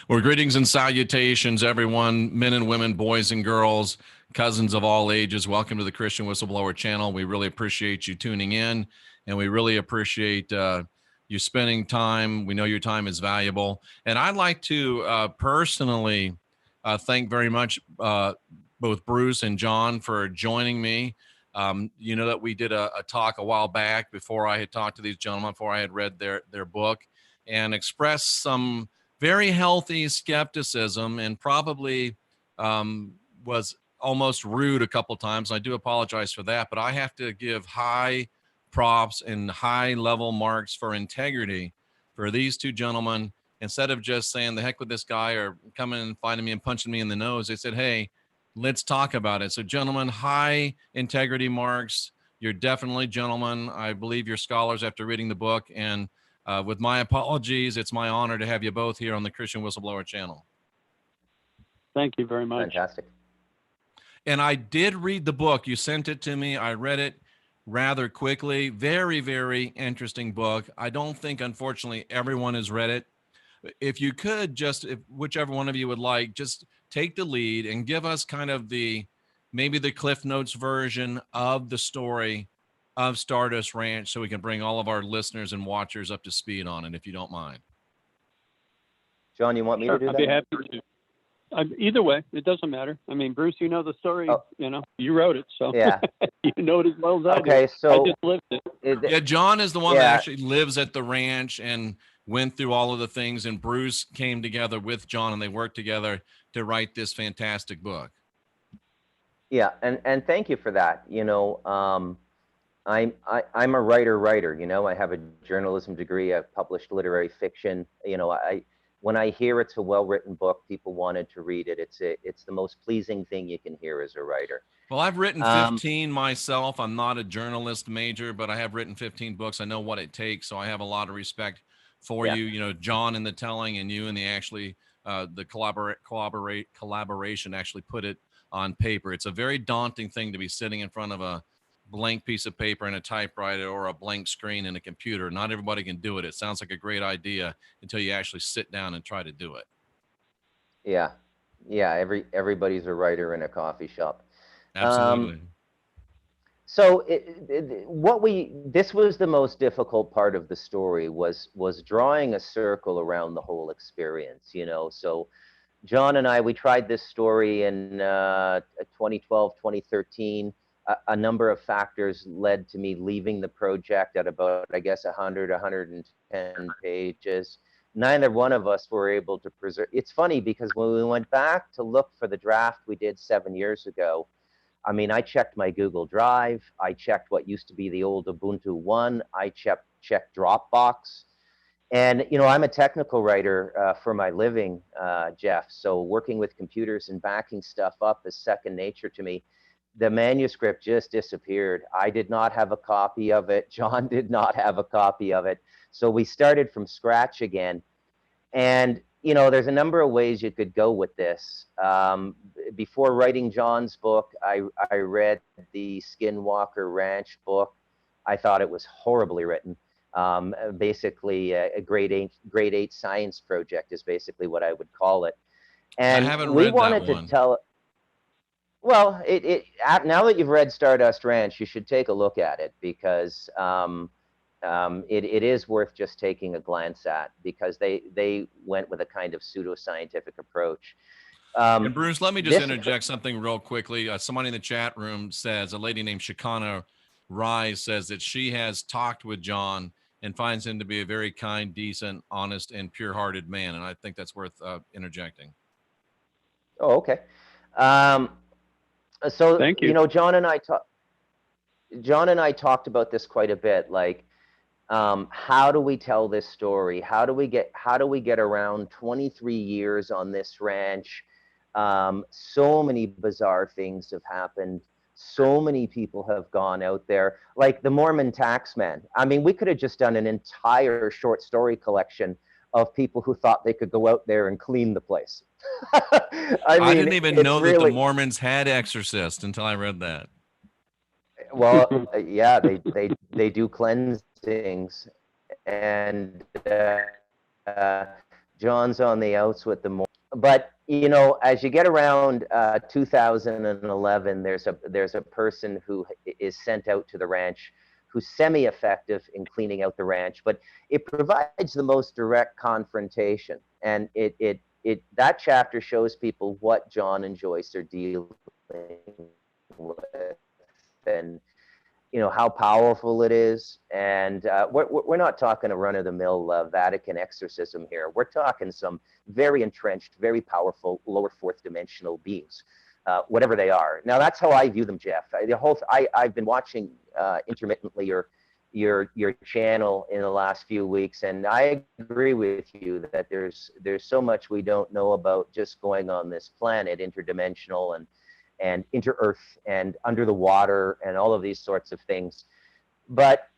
Well, greetings and salutations, everyone, men and women, boys and girls, cousins of all ages. Welcome to the Christian Whistleblower channel. We really appreciate you tuning in, and we really appreciate you spending time. We know your time is valuable. And I'd like to personally thank very much both Bruce and John for joining me. You know that we did a talk a while back before I had talked to these gentlemen, before I had read their book, and expressed some very healthy skepticism, and probably was almost rude a couple times. I do apologize for that, but I have to give high props and high level marks for integrity for these two gentlemen. Instead of just saying the heck with this guy or coming and finding me and punching me in the nose, they said, hey, let's talk about it. So gentlemen, high integrity marks. You're definitely gentlemen. I believe you're scholars after reading the book, and with my apologies, it's my honor to have you both here on the Christian Whistleblower channel. Thank you very much. Fantastic. And I did read the book. You sent it to me. I read it rather quickly. Very, very interesting book. I don't think, unfortunately, everyone has read it. If you could just, if whichever one of you would like, just take the lead and give us kind of maybe the Cliff Notes version of the story of Stardust Ranch, so we can bring all of our listeners and watchers up to speed on it, if you don't mind. John, you want me Sure, to do I'd that? be happy to. Either way, it doesn't matter. I mean, Bruce, you know the story. Oh. You wrote it, so Yeah. you know it as well as I do. Okay, so I just lived it. Yeah, John is the one that Yeah. actually lives at the ranch and went through all of the things, and Bruce came together with John, and they worked together to write this fantastic book. Yeah, and thank you for that. I'm a writer. I have a journalism degree. I've published literary fiction. When I hear it's a well-written book, people wanted to read it. It's the most pleasing thing you can hear as a writer. Well, I've written 15 myself. I'm not a journalist major, but I have written 15 books. I know what it takes, so I have a lot of respect for you. John in the telling, and you in the actually the collaboration actually put it on paper. It's a very daunting thing to be sitting in front of a blank piece of paper and a typewriter, or a blank screen and a computer. Not everybody can do it. It sounds like a great idea until you actually sit down and try to do it. Yeah. Everybody's a writer in a coffee shop. Absolutely. So this was the most difficult part of the story, was drawing a circle around the whole experience. So John and I, we tried this story in 2012, 2013. A number of factors led to me leaving the project at about, I guess, 100, 110 pages. Neither one of us were able to preserve. It's funny because when we went back to look for the draft we did 7 years ago, I mean, I checked my Google Drive. I checked what used to be the old Ubuntu One. I checked Dropbox. And, I'm a technical writer for my living, Jeff. So working with computers and backing stuff up is second nature to me. The manuscript just disappeared. I did not have a copy of it. John did not have a copy of it. So we started from scratch again. And, there's a number of ways you could go with this. Before writing John's book, I read the Skinwalker Ranch book. I thought it was horribly written. Basically, a grade 8 science project is basically what I would call it. And I haven't we read wanted that one. to tell. Well, now that you've read Stardust Ranch, you should take a look at it, because it is worth just taking a glance at, because they went with a kind of pseudoscientific approach. And Bruce, let me just interject something real quickly. Somebody in the chat room says, a lady named Shikana Rise says that she has talked with John and finds him to be a very kind, decent, honest, and pure-hearted man. And I think that's worth interjecting. Oh, okay. So, Thank you. John and I talked about this quite a bit. Like, how do we tell this story? How do we get around 23 years on this ranch? So many bizarre things have happened. So many people have gone out there, like the Mormon taxman. I mean, we could have just done an entire short story collection of people who thought they could go out there and clean the place. I didn't even know that the Mormons had exorcists until I read that. Well, yeah, they do cleansings, and John's on the outs with the more. But you know, as you get around 2011, there's a person who is sent out to the ranch who's semi-effective in cleaning out the ranch, but it provides the most direct confrontation, and that chapter shows people what John and Joyce are dealing with, and you know how powerful it is. And we're not talking a run-of-the-mill Vatican exorcism here. We're talking some very entrenched, very powerful lower fourth dimensional beings, whatever they are. Now that's how I view them, Jeff. I've been watching intermittently your channel in the last few weeks, and I agree with you that there's so much we don't know about just going on this planet, interdimensional and inter-earth and under the water and all of these sorts of things. But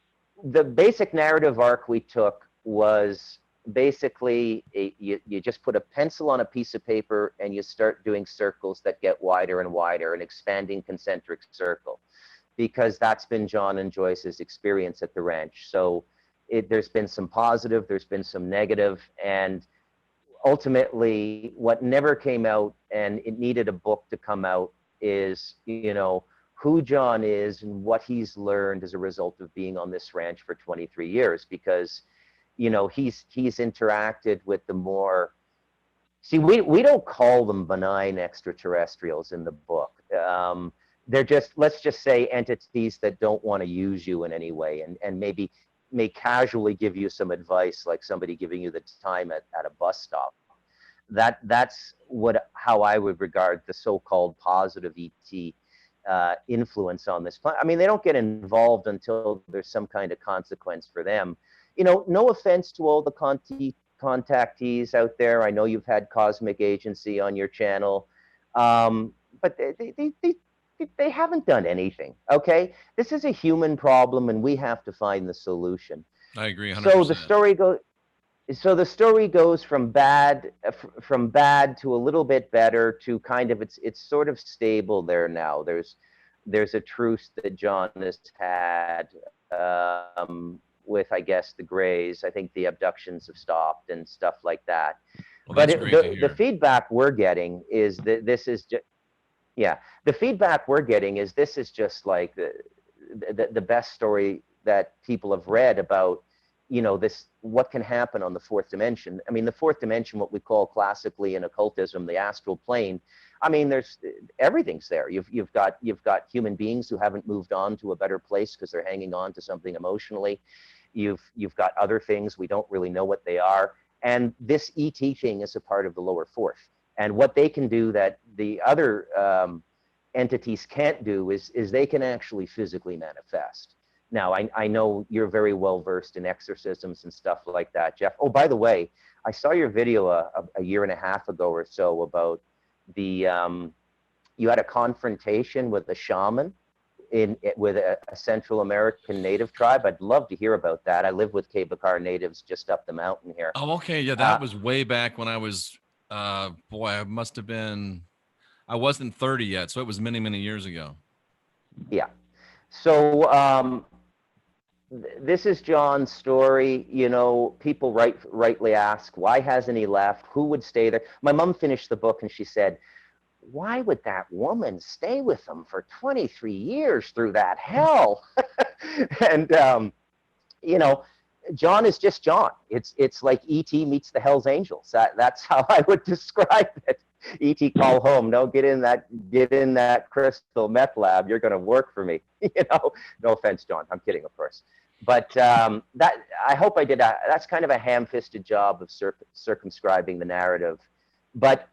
the basic narrative arc we took was basically you just put a pencil on a piece of paper and you start doing circles that get wider and wider, an expanding concentric circle, because that's been John and Joyce's experience at the ranch. So there's been some positive, there's been some negative, and ultimately what never came out, and it needed a book to come out, is, you know, who John is and what he's learned as a result of being on this ranch for 23 years. Because, you know, he's interacted with the more, see, we don't call them benign extraterrestrials in the book. They're just, let's just say, entities that don't want to use you in any way, and maybe may casually give you some advice, like somebody giving you the time at a bus stop. That's how I would regard the so-called positive ET influence on this planet. I mean, they don't get involved until there's some kind of consequence for them. You know, no offense to all the contactees out there. I know you've had Cosmic Agency on your channel, but they haven't done anything. Okay, this is a human problem, and we have to find the solution. I agree 100%. So the story goes from bad to a little bit better to kind of, it's sort of stable there now. There's a truce that John has had with, I guess, the Greys. I think the abductions have stopped and stuff like that. Well, but that's great to hear. The feedback we're getting is that this is just, yeah, the feedback we're getting is this is just like the best story that people have read about, you know, this, what can happen on the fourth dimension. I mean, the fourth dimension, what we call classically in occultism, the astral plane. I mean, there's everything's there. You've got human beings who haven't moved on to a better place because they're hanging on to something emotionally. You've got other things, we don't really know what they are. And this ET thing is a part of the lower fourth. And what they can do that the other entities can't do is they can actually physically manifest. Now, I know you're very well versed in exorcisms and stuff like that, Jeff. Oh, by the way, I saw your video a year and a half ago or so about the, you had a confrontation with a shaman with a Central American native tribe. I'd love to hear about that. I live with Kebakar natives just up the mountain here. Oh, okay. Yeah, that was way back when I was, boy, I must have been, I wasn't 30 yet. So it was many, many years ago. Yeah. So, this is John's story. You know, people rightly ask, why hasn't he left? Who would stay there? My mom finished the book and she said, why would that woman stay with him for 23 years through that hell? And, you know, John is just John. It's like E.T. meets the Hell's Angels. That's how I would describe it. E.T. call home. No, get in that crystal meth lab. You're going to work for me. You know, no offense, John. I'm kidding, of course. But that, I hope I did. That's kind of a ham-fisted job of circumscribing the narrative. But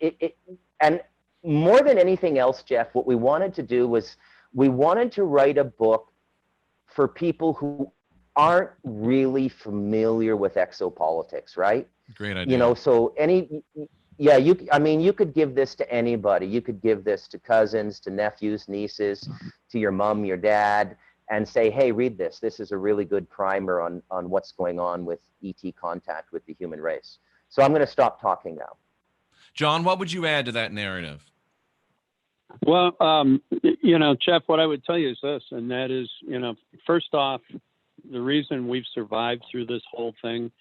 and more than anything else, Jeff, what we wanted to do was we wanted to write a book for people who aren't really familiar with exopolitics, right? Great idea. You know, so I mean, you could give this to anybody. You could give this to cousins, to nephews, nieces, to your mom, your dad, and say, hey, read this. This is a really good primer on what's going on with ET contact with the human race. So I'm going to stop talking now. John, what would you add to that narrative? Well, you know, Jeff, what I would tell you is this, and that is, you know, first off, the reason we've survived through this whole thing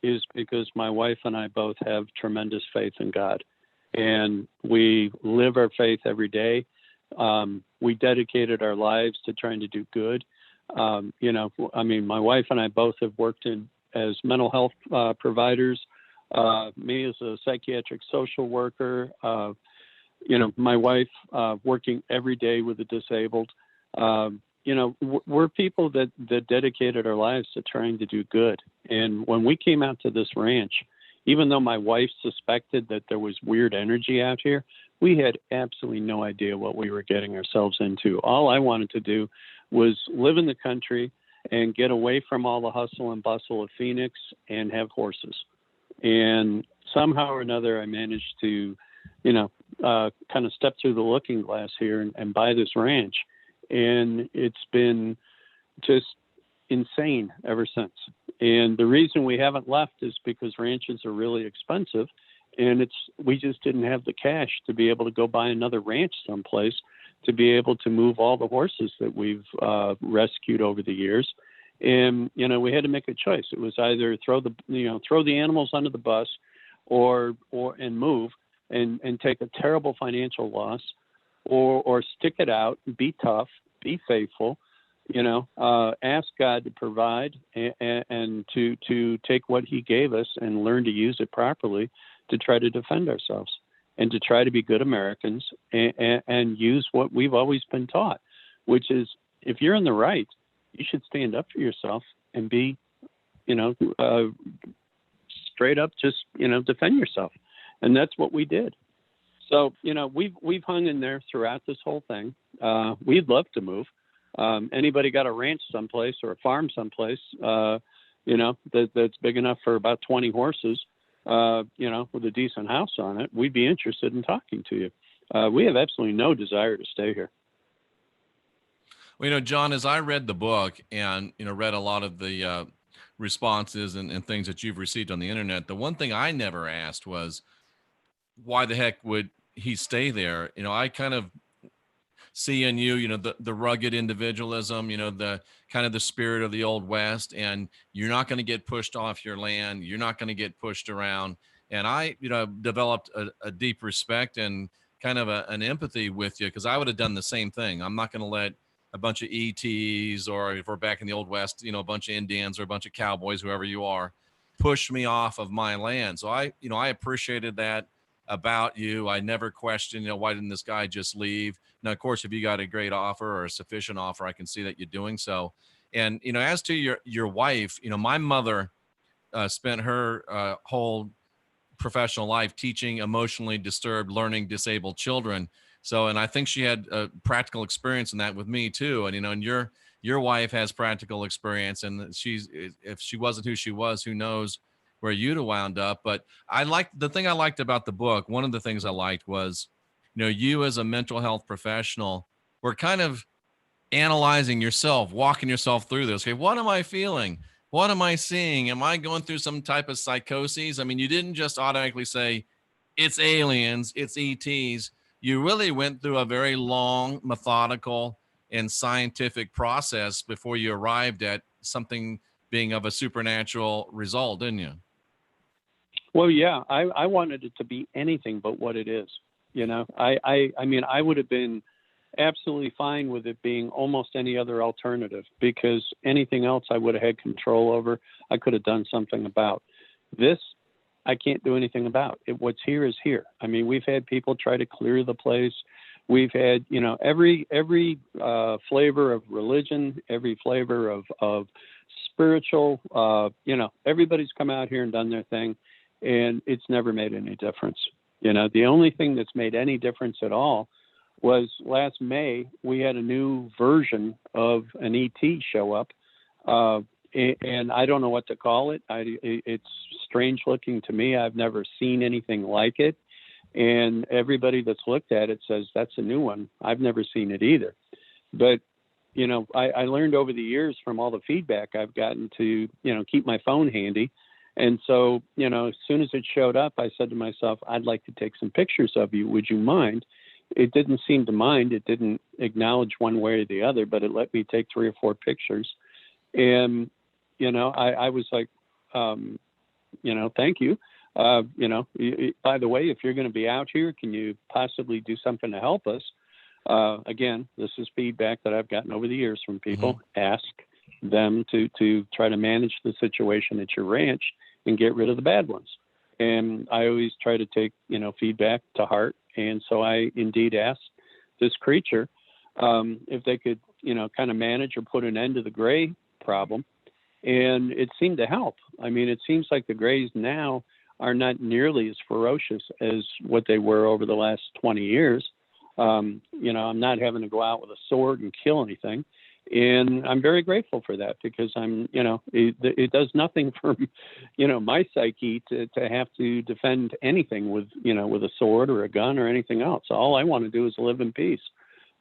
is because my wife and I both have tremendous faith in God, and we live our faith every day. We dedicated our lives to trying to do good. You know, I mean, my wife and I both have worked as mental health providers. Me as a psychiatric social worker. You know, my wife working every day with the disabled. You know, we're people that dedicated our lives to trying to do good. And when we came out to this ranch, even though my wife suspected that there was weird energy out here, we had absolutely no idea what we were getting ourselves into. All I wanted to do was live in the country and get away from all the hustle and bustle of Phoenix and have horses. And somehow or another, I managed to, you know, kind of step through the looking glass here and buy this ranch. And it's been just insane ever since. And the reason we haven't left is because ranches are really expensive, and we just didn't have the cash to be able to go buy another ranch someplace to be able to move all the horses that we've rescued over the years. And, you know, we had to make a choice. It was either throw the animals under the bus or move and take a terrible financial loss, or stick it out, be tough, be faithful, you know, ask God to provide and to take what he gave us and learn to use it properly to try to defend ourselves and to try to be good Americans and use what we've always been taught, which is if you're in the right, you should stand up for yourself and be, you know, straight up, just, you know, defend yourself. And that's what we did. So, you know, we've hung in there throughout this whole thing. We'd love to move. Anybody got a ranch someplace or a farm someplace, you know, that's big enough for about 20 horses, you know, with a decent house on it, we'd be interested in talking to you. We have absolutely no desire to stay here. Well, you know, John, as I read the book and, you know, read a lot of the responses and things that you've received on the internet, the one thing I never asked was, why the heck would he stay there? You know, I kind of see in you, you know, the rugged individualism, you know, the kind of the spirit of the Old West, and you're not going to get pushed off your land. You're not going to get pushed around. And I, you know, developed a deep respect and kind of an empathy with you, because I would have done the same thing. I'm not going to let a bunch of ETs, or if we're back in the Old West, you know, a bunch of Indians or a bunch of cowboys, whoever you are, push me off of my land. So I, you know, I appreciated that about you. I never questioned, you know, why didn't this guy just leave? Now, of course, if you got a great offer or a sufficient offer, I can see that you're doing so. And, you know, as to your wife, you know, my mother spent her whole professional life teaching emotionally disturbed, learning disabled children. So, and I think she had a practical experience in that with me too. And, you know, and your wife has practical experience, and if she wasn't who she was, who knows where you'd have wound up. But the thing I liked about the book, one of the things I liked was, you know, you as a mental health professional were kind of analyzing yourself, walking yourself through this. Okay, what am I feeling? What am I seeing? Am I going through some type of psychosis? I mean, you didn't just automatically say it's aliens, it's ETs. You really went through a very long, methodical, and scientific process before you arrived at something being of a supernatural result, didn't you? Well, yeah, I wanted it to be anything but what it is. You know, I mean, I would have been absolutely fine with it being almost any other alternative, because anything else I would have had control over, I could have done something about. This, I can't do anything about. What's here is here. I mean, we've had people try to clear the place. We've had, you know, every flavor of religion, every flavor of spiritual, you know, everybody's come out here and done their thing, and it's never made any difference. You know, the only thing that's made any difference at all was last May, we had a new version of an ET show up, and I don't know what to call it. It's strange looking to me. I've never seen anything like it. And everybody that's looked at it says, that's a new one. I've never seen it either. But, you know, I learned over the years from all the feedback I've gotten to, you know, keep my phone handy. And so, you know, as soon as it showed up, I said to myself, I'd like to take some pictures of you. Would you mind? It didn't seem to mind. It didn't acknowledge one way or the other, but it let me take 3 or 4 pictures. And, you know, I was like, thank you. By the way, if you're going to be out here, can you possibly do something to help us? Again, this is feedback that I've gotten over the years from people. Mm-hmm. Ask them to try to manage the situation at your ranch and get rid of the bad ones. And I always try to take, feedback to heart. And so I indeed asked this creature if they could, kind of manage or put an end to the gray problem. And it seemed to help. I mean, it seems like the grays now are not nearly as ferocious as what they were over the last 20 years. I'm not having to go out with a sword and kill anything. And I'm very grateful for that, because it does nothing for, my psyche to have to defend anything with a sword or a gun or anything else. All I want to do is live in peace.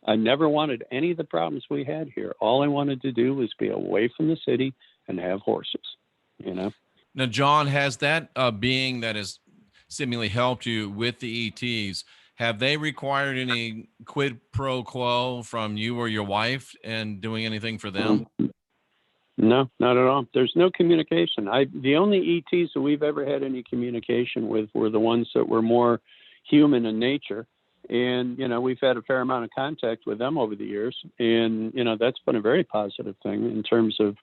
I never wanted any of the problems we had here. All I wanted to do was be away from the city and have horses, Now, John, has that being that has seemingly helped you with the ETs, have they required any quid pro quo from you or your wife and doing anything for them? No, not at all. There's no communication. The only ETs that we've ever had any communication with were the ones that were more human in nature. And, we've had a fair amount of contact with them over the years. And, that's been a very positive thing in terms of,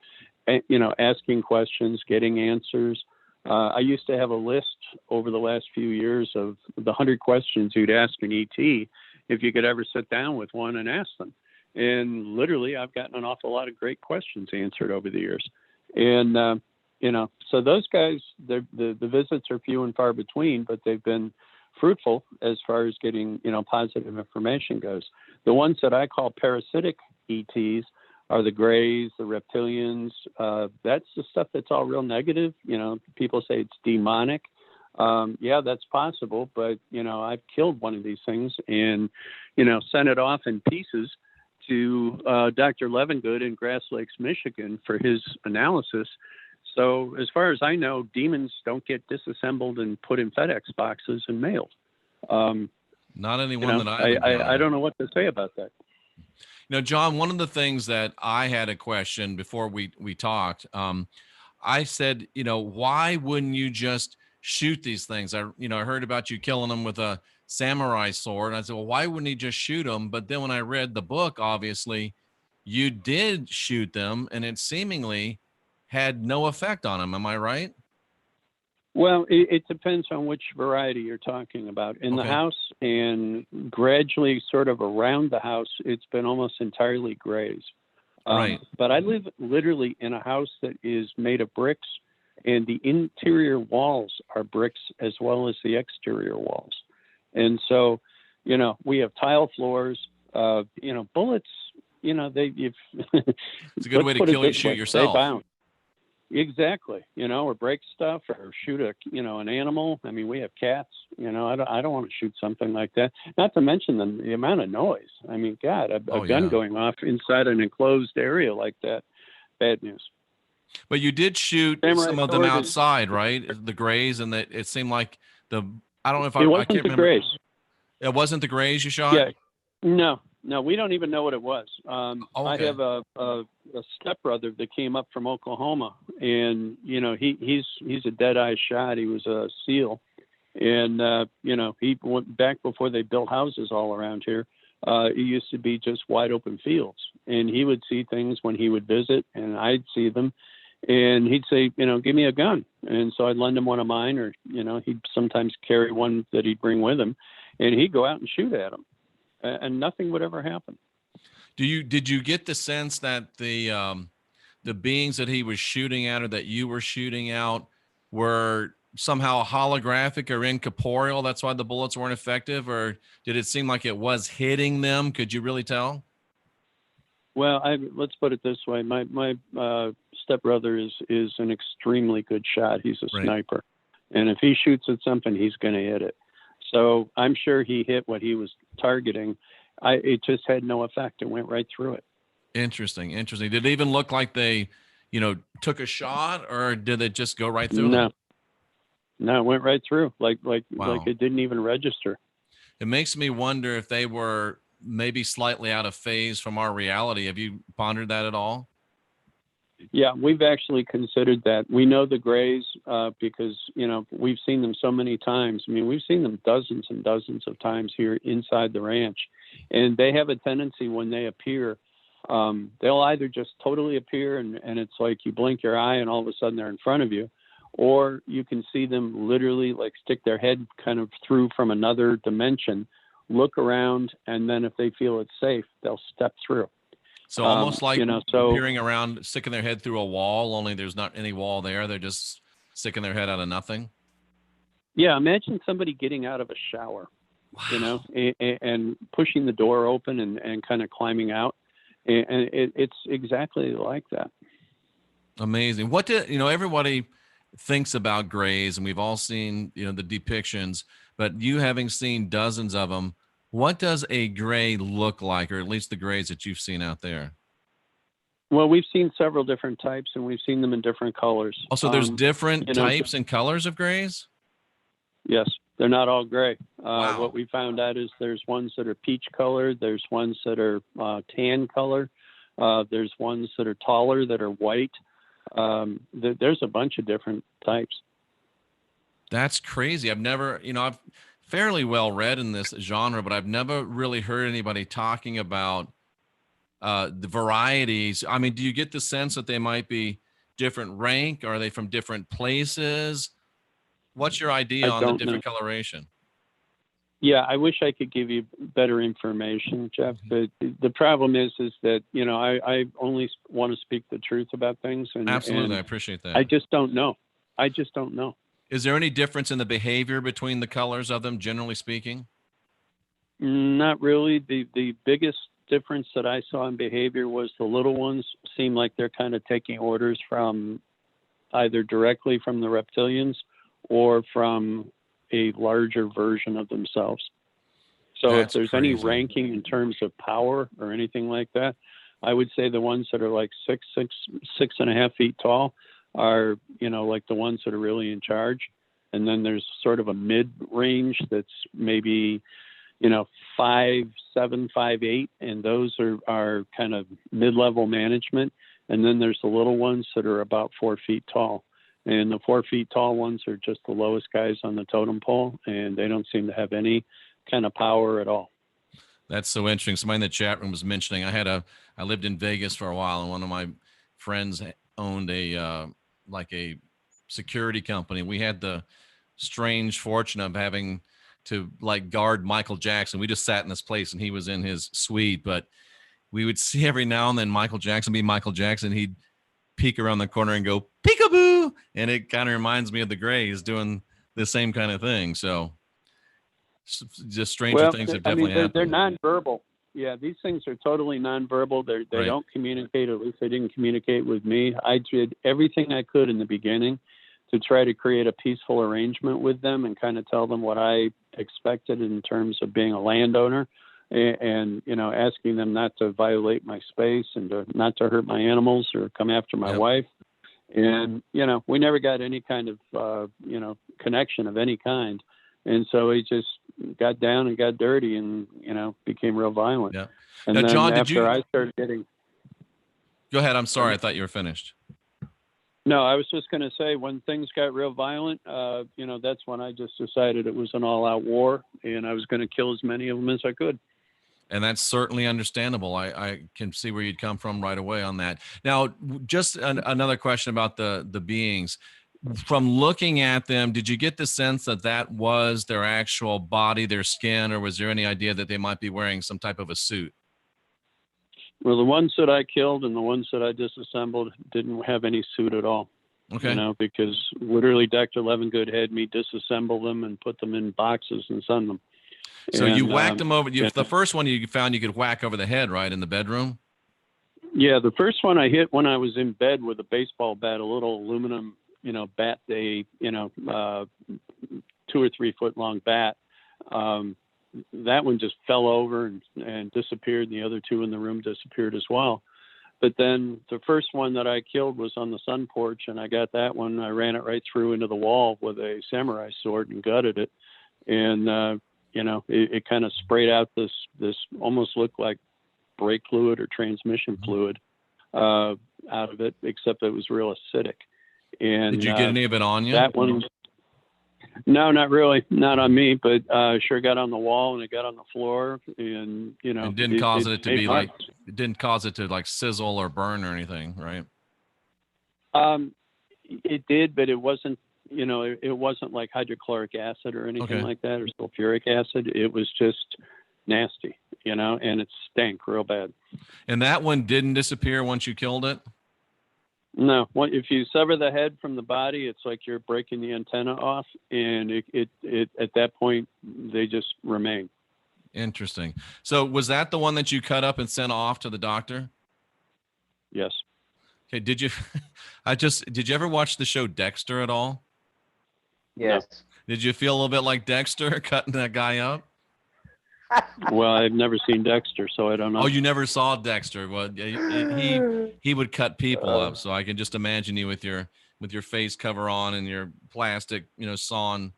asking questions, getting answers. I used to have a list over the last few years of the 100 questions you'd ask an ET if you could ever sit down with one and ask them. And literally, I've gotten an awful lot of great questions answered over the years. And, so those guys, the visits are few and far between, but they've been fruitful as far as getting, positive information goes. The ones that I call parasitic ETs are the grays, the reptilians. That's the stuff that's all real negative. People say it's demonic. Yeah, that's possible. But, I've killed one of these things and, sent it off in pieces to Dr. Levengood in Grass Lakes, Michigan for his analysis. So as far as I know, demons don't get disassembled and put in FedEx boxes and mailed. Not anyone that I don't know what to say about that. John, one of the things that I had a question before we talked, I said, why wouldn't you just shoot these things? I heard about you killing them with a samurai sword. And I said, well, why wouldn't he just shoot them? But then when I read the book, obviously you did shoot them and it seemingly had no effect on them. Am I right? Well, it depends on which variety you're talking about. In the house and gradually sort of around the house, it's been almost entirely grays. Right. But I live literally in a house that is made of bricks, and the interior walls are bricks as well as the exterior walls. And so, we have tile floors, bullets, it's a good way to kill you, shoot yourself. They bounce. Exactly, or break stuff or shoot an animal. I mean, we have cats, I don't want to shoot something like that. Not to mention the amount of noise. I mean, God, a gun going off inside an enclosed area like that, bad news. But you did shoot some of them outside, right? The grays, and it seemed like I don't know if I can't remember. Grays. It wasn't the grays you shot? Yeah. No, we don't even know what it was. I have a stepbrother that came up from Oklahoma, and he's a dead-eye shot. He was a SEAL, and he went back before they built houses all around here. It used to be just wide open fields, and he would see things when he would visit, and I'd see them, and he'd say, give me a gun, and so I'd lend him one of mine, or he'd sometimes carry one that he'd bring with him, and he'd go out and shoot at them. And nothing would ever happen. Did you get the sense that the beings that he was shooting at or that you were shooting out were somehow holographic or incorporeal? That's why the bullets weren't effective, or did it seem like it was hitting them? Could you really tell? Well, let's put it this way: my stepbrother is an extremely good shot. He's a sniper, and if he shoots at something, he's going to hit it. So I'm sure he hit what he was targeting. It just had no effect. It went right through it. Interesting. Did it even look like they, took a shot, or did it just go right through them? No, it went right through. Like it didn't even register. It makes me wonder if they were maybe slightly out of phase from our reality. Have you pondered that at all? Yeah, we've actually considered that. We know the grays because, we've seen them so many times. I mean, we've seen them dozens and dozens of times here inside the ranch. And they have a tendency when they appear, they'll either just totally appear and it's like you blink your eye and all of a sudden they're in front of you, or you can see them literally like stick their head kind of through from another dimension, look around, and then if they feel it's safe, they'll step through. So almost like so peering around, sticking their head through a wall, only there's not any wall there. They're just sticking their head out of nothing. yeah, imagine somebody getting out of a shower, Wow. and pushing the door open and kind of climbing out. And it's exactly like that. Amazing. What do everybody thinks about grays, and we've all seen, the depictions, but you having seen dozens of them, what does a gray look like, or at least the grays that you've seen out there? Well, we've seen several different types, and we've seen them in different colors. Also, there's different types and colors of grays? Yes, they're not all gray. Wow. What we found out is there's ones that are peach colored, there's ones that are tan color, there's ones that are taller that are white. There's a bunch of different types. That's crazy. I've never, I've fairly well read in this genre, but I've never really heard anybody talking about the varieties. I mean, do you get the sense that they might be different rank? Are they from different places? What's your idea on the different coloration? Yeah, I wish I could give you better information, Jeff. But the problem is that I only want to speak the truth about things. And absolutely, I appreciate that. I just don't know. Is there any difference in the behavior between the colors of them, generally speaking? Not really. The biggest difference that I saw in behavior was the little ones seem like they're kind of taking orders from either directly from the reptilians or from a larger version of themselves. So That's if there's crazy. any ranking in terms of power or anything like that, I would say the ones that are like 6.5 feet tall are, like the ones that are really in charge. And then there's sort of a mid range that's maybe, 5'7", 5'8", and those are kind of mid-level management. And then there's the little ones that are about 4 feet tall. And the 4 feet tall ones are just the lowest guys on the totem pole, and they don't seem to have any kind of power at all. That's so interesting. Somebody in the chat room was mentioning I lived in Vegas for a while, and one of my friends owned a security company. We had the strange fortune of having to guard Michael Jackson. We just sat in this place and he was in his suite, but we would see every now and then Michael Jackson be Michael Jackson. He'd peek around the corner and go peekaboo, and it kind of reminds me of the Grays doing the same kind of thing. So just stranger things have definitely happened. They're nonverbal. Yeah, these things are totally nonverbal. They right. don't communicate. At least they didn't communicate with me. I did everything I could in the beginning to try to create a peaceful arrangement with them and kind of tell them what I expected in terms of being a landowner. And asking them not to violate my space and not to hurt my animals or come after my wife. And, we never got any kind of, connection of any kind. And so he just got down and got dirty and, became real violent. Yeah. And now, then John, I started getting... Go ahead. I'm sorry. I thought you were finished. No, I was just going to say when things got real violent, that's when I just decided it was an all-out war and I was going to kill as many of them as I could. And that's certainly understandable. I can see where you'd come from right away on that. Now, just another question about the beings. From looking at them, did you get the sense that was their actual body, their skin, or was there any idea that they might be wearing some type of a suit? Well, the ones that I killed and the ones that I disassembled didn't have any suit at all. Okay. Because literally Dr. Levengood had me disassemble them and put them in boxes and send them. So you whacked them over. The first one you found you could whack over the head, right, in the bedroom? Yeah, the first one I hit when I was in bed with a baseball bat, a little aluminum, bat, 2 or 3 foot long bat. That one just fell over and disappeared. And the other two in the room disappeared as well. But then the first one that I killed was on the sun porch, and I got that one. I ran it right through into the wall with a samurai sword and gutted it. And, it kind of sprayed out this almost looked like brake fluid or transmission fluid. out of it, except it was real acidic. And did you get any of it on you? That one, no, not really, not on me, but sure got on the wall and it got on the floor, and it didn't cause it to be like, it didn't cause it to like sizzle or burn or anything, right? It did, but it wasn't, it wasn't like hydrochloric acid or anything like that, or sulfuric acid. It was just nasty, and it stank real bad. And that one didn't disappear once you killed it? No, if you sever the head from the body, it's like you're breaking the antenna off, and it at that point they just remain. Interesting. So was that the one that you cut up and sent off to the doctor? Yes. Okay. Did you ever watch the show Dexter at all? Yes. No. Did you feel a little bit like Dexter cutting that guy up? Well, I've never seen Dexter, so I don't know. Oh, you never saw Dexter? Well, he would cut people up, so I can just imagine you with your face cover on and your plastic, sawn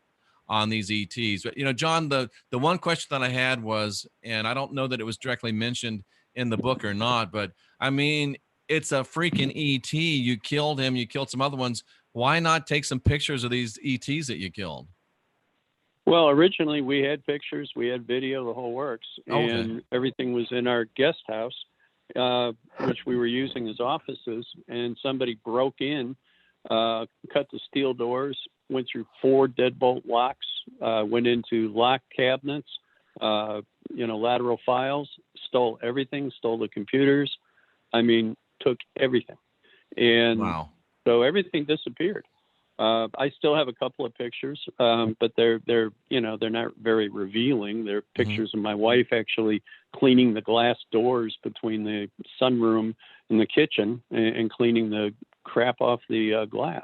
on these ETs. But John, the one question that I had was, and I don't know that it was directly mentioned in the book or not, but I mean, it's a freaking ET. You killed him. You killed some other ones. Why not take some pictures of these ETs that you killed? Well, originally we had pictures, we had video, the whole works, and everything was in our guest house, which we were using as offices. And somebody broke in, cut the steel doors, went through 4 deadbolt locks, went into lock cabinets, lateral files, stole everything, stole the computers. I mean, took everything, and wow. So everything disappeared. I still have a couple of pictures, but they're not very revealing. They're pictures of my wife actually cleaning the glass doors between the sunroom and the kitchen and cleaning the crap off the glass.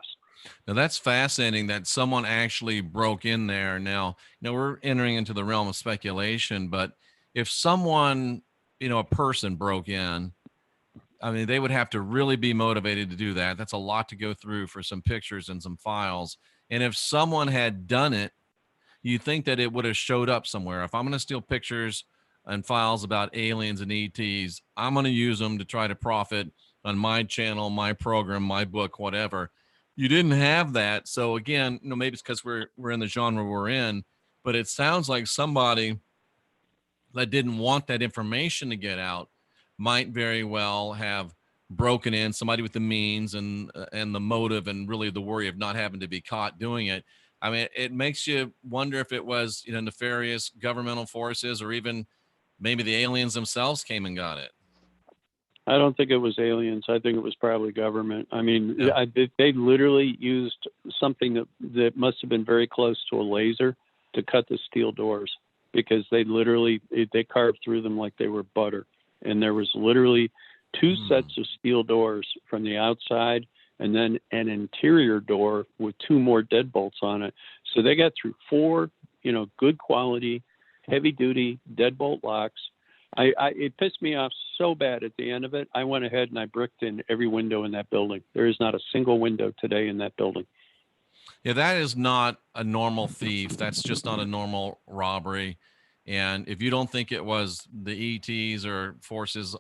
Now that's fascinating that someone actually broke in there. Now, we're entering into the realm of speculation, but if someone, a person broke in, I mean, they would have to really be motivated to do that. That's a lot to go through for some pictures and some files. And if someone had done it, you think that it would have showed up somewhere. If I'm going to steal pictures and files about aliens and ETs, I'm going to use them to try to profit on my channel, my program, my book, whatever. You didn't have that. So again, maybe it's because we're in the genre we're in, but it sounds like somebody that didn't want that information to get out might very well have broken in, somebody with the means and the motive and really the worry of not having to be caught doing it. I mean, it makes you wonder if it was, nefarious governmental forces or even maybe the aliens themselves came and got it. I don't think it was aliens. I think it was probably government. I mean, they literally used something that must have been very close to a laser to cut the steel doors, because they carved through them like they were butter. And there was literally 2 sets of steel doors from the outside, and then an interior door with 2 more deadbolts on it. So they got through 4, good quality, heavy duty deadbolt locks. It pissed me off so bad at the end of it. I went ahead and I bricked in every window in that building. There is not a single window today in that building. Yeah, that is not a normal thief. That's just not a normal robbery. And if you don't think it was the ETs or forces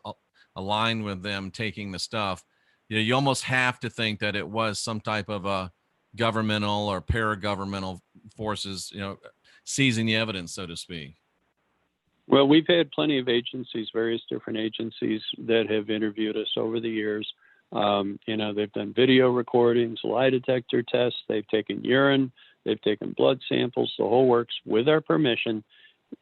aligned with them taking the stuff, you almost have to think that it was some type of a governmental or paragovernmental forces, seizing the evidence, so to speak. Well, we've had plenty of agencies, various different agencies that have interviewed us over the years. They've done video recordings, lie detector tests, they've taken urine, they've taken blood samples, the whole works with our permission,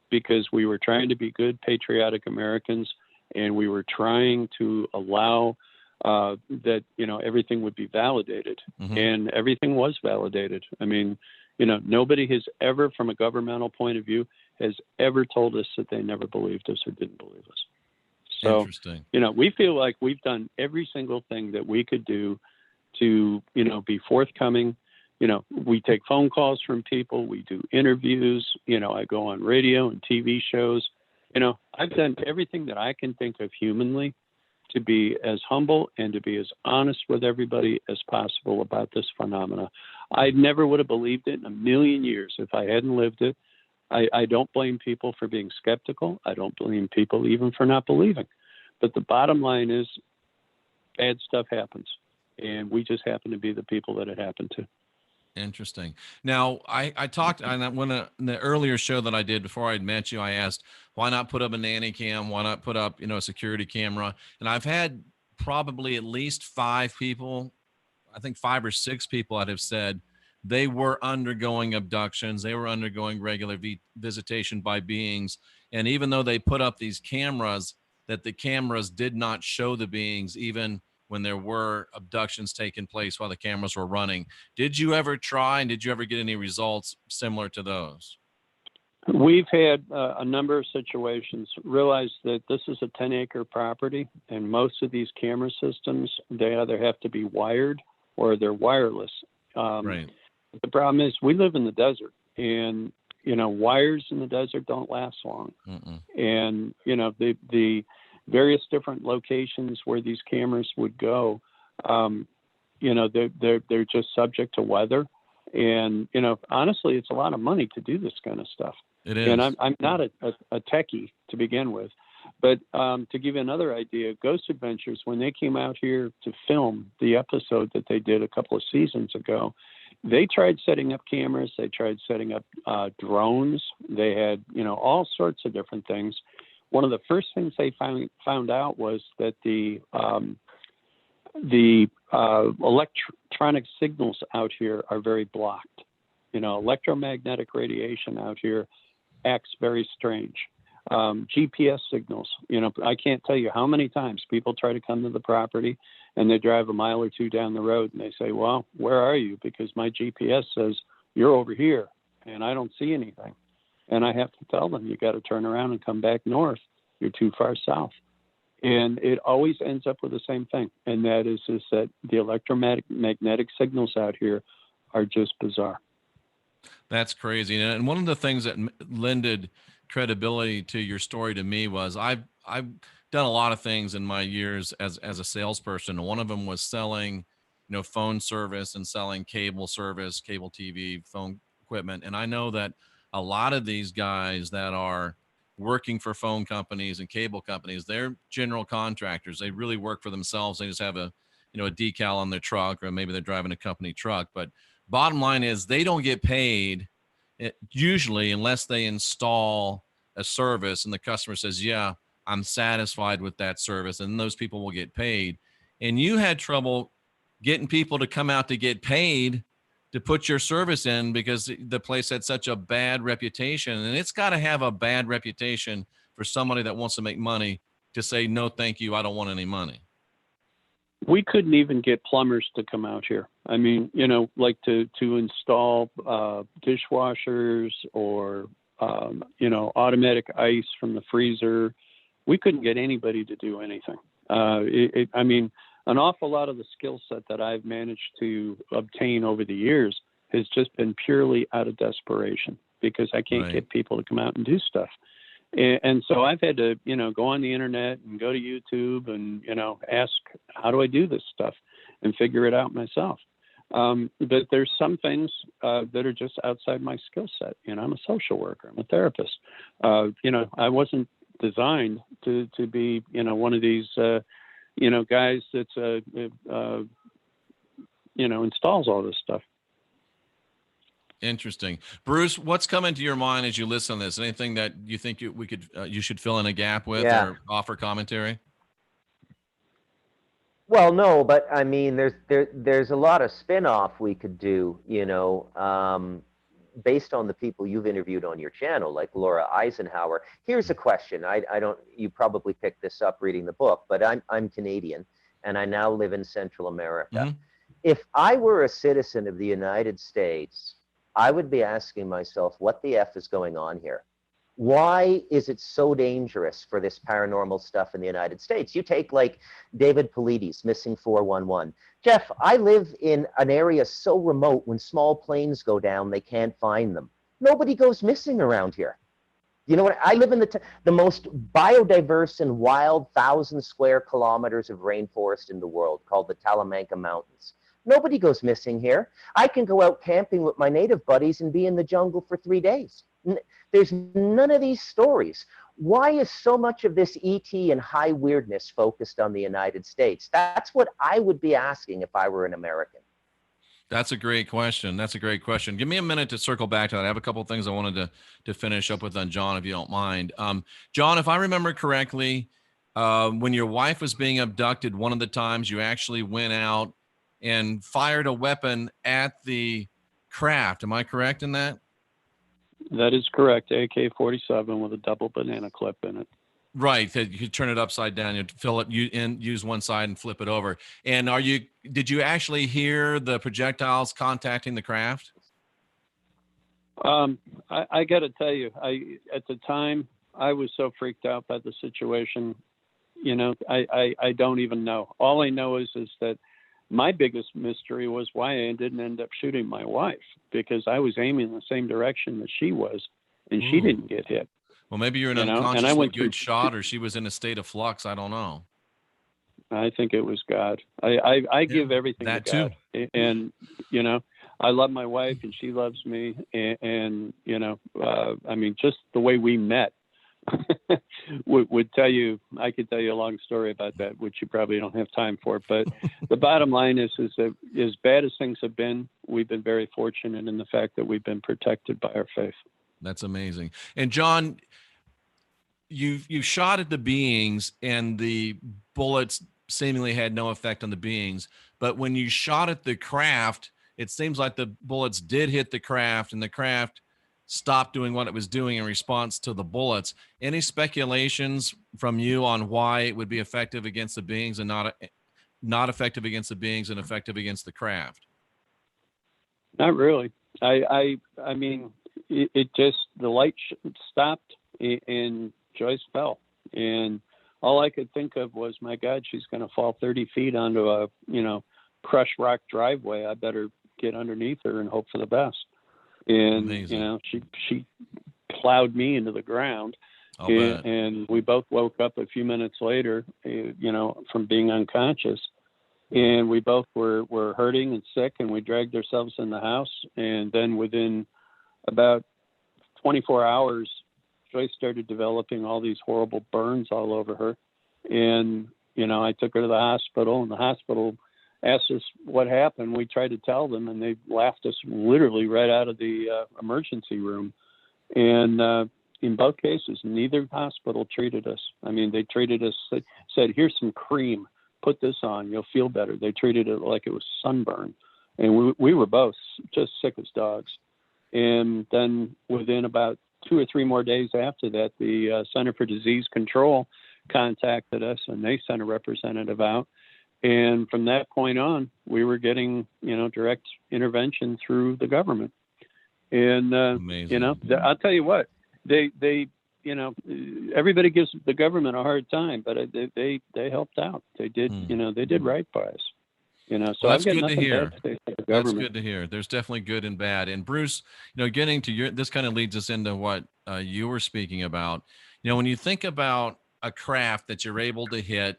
because we were trying to be good, patriotic Americans, and we were trying to allow that, everything would be validated. And everything was validated. I mean, nobody has ever, from a governmental point of view, has ever told us that they never believed us or didn't believe us. So, interesting. We feel like we've done every single thing that we could do to, be forthcoming. We take phone calls from people, we do interviews, I go on radio and TV shows. I've done everything that I can think of humanly to be as humble and to be as honest with everybody as possible about this phenomena. I never would have believed it in a million years if I hadn't lived it. I don't blame people for being skeptical. I don't blame people even for not believing. But the bottom line is, bad stuff happens. And we just happen to be the people that it happened to. Interesting. Now, I talked in the earlier show that I did before I'd met you, I asked, why not put up a nanny cam? Why not put up, a security camera? And I've had probably at least 5 people, I think 5 or 6 people that have said they were undergoing abductions. They were undergoing regular visitation by beings. And even though they put up these cameras, that the cameras did not show the beings, even when there were abductions taking place while the cameras were running. Did you ever try, and did you ever get any results similar to those? We've had a number of situations. Realize that this is a 10-acre property, and most of these camera systems, they either have to be wired or they're wireless. Right. The problem is we live in the desert, and wires in the desert don't last long. Mm-mm. And the various different locations where these cameras would go, they're just subject to weather. And, honestly, it's a lot of money to do this kind of stuff. It is. And I'm not a techie to begin with. But to give you another idea, Ghost Adventures, when they came out here to film the episode that they did a couple of seasons ago, they tried setting up cameras. They tried setting up drones. They had, all sorts of different things. One of the first things they found out was that the electronic signals out here are very blocked. Electromagnetic radiation out here acts very strange. GPS signals, I can't tell you how many times people try to come to the property and they drive a mile or 2 down the road and they say, well, where are you? Because my GPS says you're over here and I don't see anything. And I have to tell them, you got to turn around and come back north. You're too far south. And it always ends up with the same thing. And that is that the electromagnetic signals out here are just bizarre. That's crazy. And one of the things that lended credibility to your story to me was I've done a lot of things in my years as a salesperson. And one of them was selling, phone service and selling cable service, cable TV, phone equipment. And I know that a lot of these guys that are working for phone companies and cable companies, they're general contractors. They really work for themselves. They just have a decal on their truck, or maybe they're driving a company truck. But bottom line is they don't get paid usually unless they install a service and the customer says, yeah, I'm satisfied with that service. And those people will get paid. And you had trouble getting people to come out to get paid to put your service in because the place had such a bad reputation. And it's got to have a bad reputation for somebody that wants to make money to say, no, thank you, I don't want any money. We couldn't even get plumbers to come out here. I mean, like to install dishwashers or, automatic ice from the freezer. We couldn't get anybody to do anything. An awful lot of the skill set that I've managed to obtain over the years has just been purely out of desperation because I can't get people to come out and do stuff. And so I've had to, go on the internet and go to YouTube and, ask, how do I do this stuff and figure it out myself. But there's some things that are just outside my skill set. I'm a social worker. I'm a therapist. I wasn't designed to be, one of these, guys that's, installs all this stuff. Interesting. Bruce, what's coming to your mind as you listen to this? Anything that you think you should fill in a gap with or offer commentary? Well, no, but I mean, there's a lot of spin-off we could do, based on the people you've interviewed on your channel, like Laura Eisenhower. Here's a question. You probably picked this up reading the book, but I'm Canadian and I now live in Central America. Mm-hmm. If I were a citizen of the United States, I would be asking myself, what the F is going on here? Why is it so dangerous for this paranormal stuff in the United States? You take like David Polides, Missing 411. Jeff, I live in an area so remote, when small planes go down, they can't find them. Nobody goes missing around here. You know what? I live in the most biodiverse and wild 1,000 square kilometers of rainforest in the world, called the Talamanca Mountains. Nobody goes missing here. I can go out camping with my native buddies and be in the jungle for 3 days. There's none of these stories. why is so much of this ET and high weirdness focused on the United States? That's what I would be asking if I were an American. That's a great question. That's a great question. Give me a minute to circle back to that. I have a couple of things I wanted to finish up with on John, if you don't mind. John, if I remember correctly, when your wife was being abducted, one of the times you actually went out and fired a weapon at the craft. Am I correct in that? That is correct. AK-47 with a double banana clip in it. Right, that you could turn it upside down, you fill it, use one side and flip it over. And did you actually hear the projectiles contacting the craft? I got to tell you, at the time I was so freaked out by the situation. You know, I don't even know. All I know is that my biggest mystery was why I didn't end up shooting my wife, because I was aiming in the same direction that she was, and she didn't get hit. Well, maybe you're an unconsciously good shot, or she was in a state of flux. I don't know. I think it was God. I give everything to God. Too. And, you know, I love my wife and she loves me. And you know, I mean, just the way we met would tell you, I could tell you a long story about that, which you probably don't have time for. But the bottom line is that as bad as things have been, we've been very fortunate in the fact that we've been protected by our faith. That's amazing. And John, you shot at the beings and the bullets seemingly had no effect on the beings. But when you shot at the craft, it seems like the bullets did hit the craft and the craft stopped doing what it was doing in response to the bullets. Any speculations from you on why it would be effective against the beings and not effective against the beings and effective against the craft? Not really. I mean, it just, the light stopped and Joyce fell. And all I could think of was, my God, she's going to fall 30 feet onto a, you know, crushed rock driveway. I better get underneath her and hope for the best. And, amazing. You know, she plowed me into the ground. And we both woke up a few minutes later, you know, from being unconscious. And we both were hurting and sick, and we dragged ourselves in the house. And then within about 24 hours, Joyce started developing all these horrible burns all over her. And, you know, I took her to the hospital, and the hospital asked us what happened. We tried to tell them, and they laughed us literally right out of the emergency room. And in both cases, neither hospital treated us. I mean, they treated us, said, here's some cream, put this on, you'll feel better. They treated it like it was sunburn. And we were both just sick as dogs. And then within about 2 or 3 more days after that, the Center for Disease Control contacted us, and they sent a representative out. And from that point on, we were getting, you know, direct intervention through the government. And, you know, I'll tell you what, they, you know, everybody gives the government a hard time, but they helped out. They did, you know, they did right by us. You know, so well, that's I've got good to hear. bad to say about the government. That's good to hear. There's definitely good and bad. And Bruce, you know, getting to this kind of leads us into what you were speaking about. You know, when you think about a craft that you're able to hit,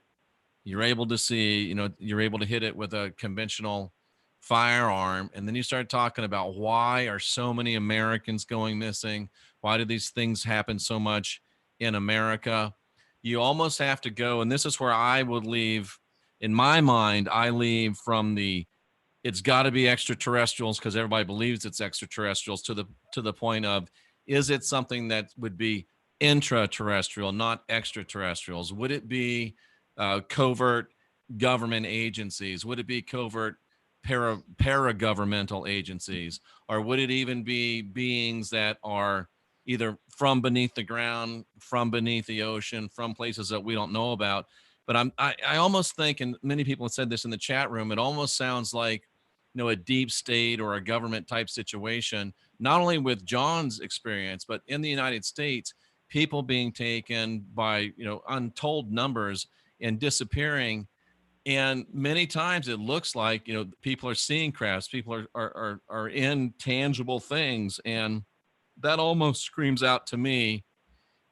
you're able to see, you know, you're able to hit it with a conventional firearm. And then you start talking about, why are so many Americans going missing? Why do these things happen so much in America? You almost have to go, and this is where I would leave. In my mind, I leave from it's got to be extraterrestrials because everybody believes it's extraterrestrials, to the point of, is it something that would be intraterrestrial, not extraterrestrials? Would it be covert government agencies? Would it be covert paragovernmental agencies? Or would it even be beings that are either from beneath the ground, from beneath the ocean, from places that we don't know about? But I almost think, and many people have said this in the chat room, it almost sounds like, you know, a deep state or a government type situation, not only with John's experience, but in the United States, people being taken by, you know, untold numbers and disappearing. And many times it looks like, you know, people are seeing crafts, people are in tangible things. And that almost screams out to me,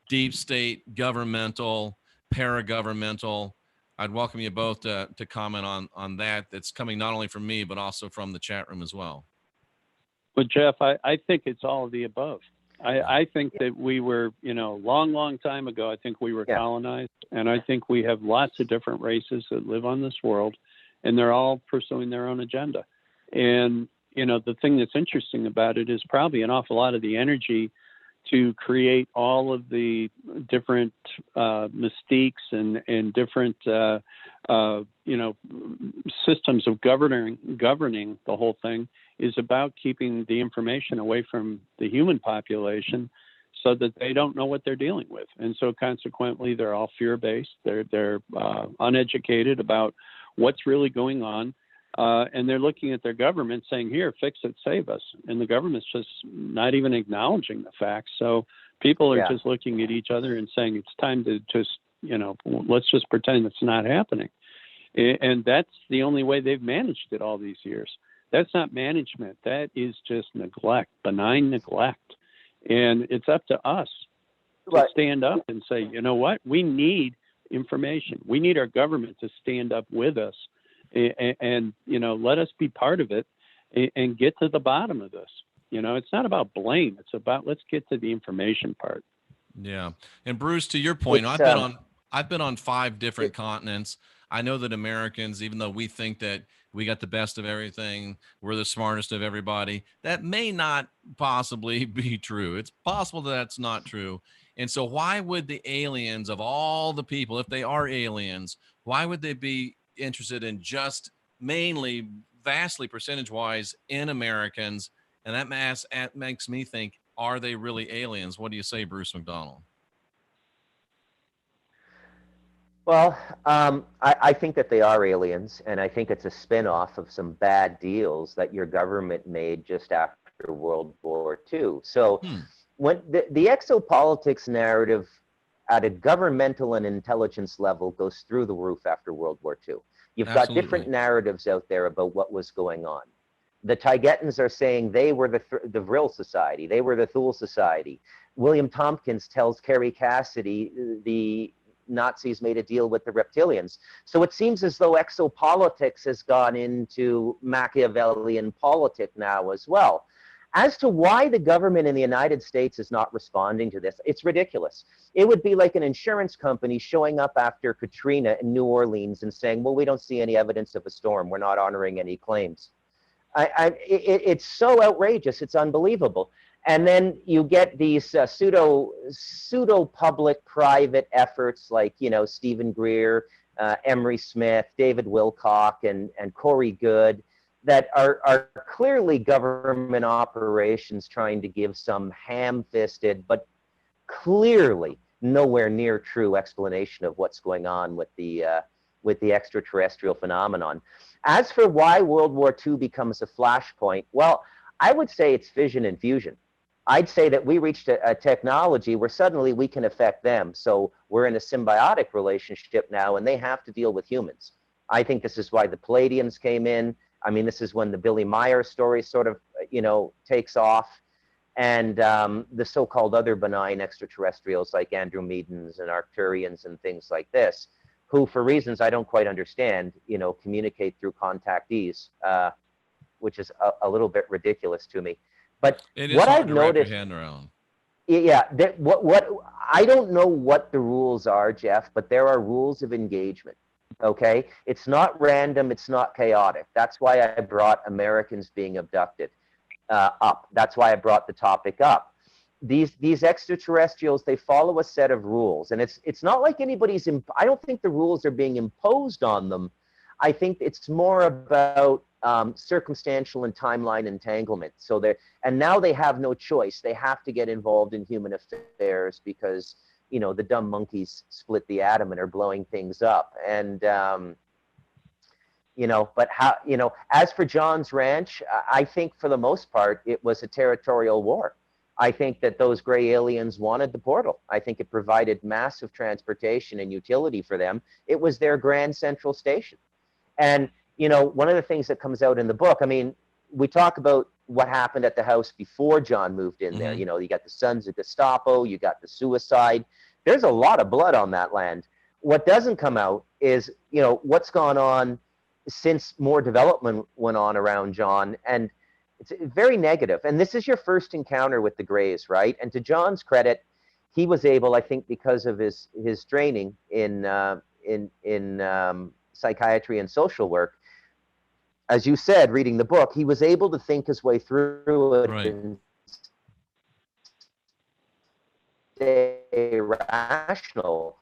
deep state, governmental, paragovernmental. I'd welcome you both to comment on that. That's coming not only from me, but also from the chat room as well. But Jeff, I think it's all of the above. I think that we were, long time ago, I think we were colonized, and I think we have lots of different races that live on this world, and they're all pursuing their own agenda. And, the thing that's interesting about it is probably an awful lot of the energy to create all of the different mystiques and different, systems of governing the whole thing is about keeping the information away from the human population so that they don't know what they're dealing with. And so consequently, they're all fear-based. They're uneducated about what's really going on. And they're looking at their government saying, here, fix it, save us. And the government's just not even acknowledging the facts. So people are just looking at each other and saying, it's time to just, let's just pretend it's not happening. And that's the only way they've managed it all these years. That's not management. That is just neglect, benign neglect. And it's up to us to stand up and say, you know what? We need information. We need our government to stand up with us and let us be part of it and get to the bottom of this. It's not about blame. It's about, let's get to the information part. Yeah. And Bruce, to your point, I've been on 5 different continents. I know that Americans, even though we think that we got the best of everything, we're the smartest of everybody, that may not possibly be true. It's possible that that's not true. And so why would the aliens, of all the people, if they are aliens, why would they be interested in just mainly, vastly percentage-wise, in Americans? And that makes me think, are they really aliens? What do you say, Bruce McDonald? Well, I think that they are aliens, and I think it's a spin-off of some bad deals that your government made just after World War II. So when the exopolitics narrative at a governmental and intelligence level goes through the roof after World War II. You've got different narratives out there about what was going on. The Taigetans are saying they were the Vril Society. They were the Thule Society. William Tompkins tells Kerry Cassidy the Nazis made a deal with the reptilians. So it seems as though exopolitics has gone into Machiavellian politics now as well. As to why the government in the United States is not responding to this, it's ridiculous. It would be like an insurance company showing up after Katrina in New Orleans and saying, well, we don't see any evidence of a storm. We're not honoring any claims. It's so outrageous. It's unbelievable. And then you get these pseudo public private efforts like, Stephen Greer, Emery Smith, David Wilcock, and Corey Good that are clearly government operations trying to give some ham-fisted, but clearly nowhere near true explanation of what's going on with the extraterrestrial phenomenon. As for why World War II becomes a flashpoint, well, I would say it's fission and fusion. I'd say that we reached a technology where suddenly we can affect them. So we're in a symbiotic relationship now, and they have to deal with humans. I think this is why the Palladians came in. I mean, this is when the Billy Meyer story sort of, takes off. And the so-called other benign extraterrestrials like Andromedans and Arcturians and things like this, who, for reasons I don't quite understand, communicate through contactees, which is a little bit ridiculous to me. But what I've noticed, what I don't know what the rules are, Jeff, but there are rules of engagement. Okay, it's not random, it's not chaotic. That's why I brought Americans being abducted up. That's why I brought the topic up. These extraterrestrials, they follow a set of rules, and it's not like anybody's. I don't think the rules are being imposed on them. I think it's more about circumstantial and timeline entanglement. So and now they have no choice. They have to get involved in human affairs because the dumb monkeys split the atom and are blowing things up. And but how as for John's Ranch, I think for the most part it was a territorial war. I think that those gray aliens wanted the portal. I think it provided massive transportation and utility for them. It was their grand central station. And one of the things that comes out in the book, I mean, we talk about what happened at the house before John moved in there. You got the Sons of Gestapo, you got the suicide. There's a lot of blood on that land. What doesn't come out is, what's gone on since more development went on around John. And It's very negative. And this is your first encounter with the Greys, right? And to John's credit, he was able, I think, because of his training in psychiatry and social work, as you said, reading the book, he was able to think his way through it Right. and stay rational.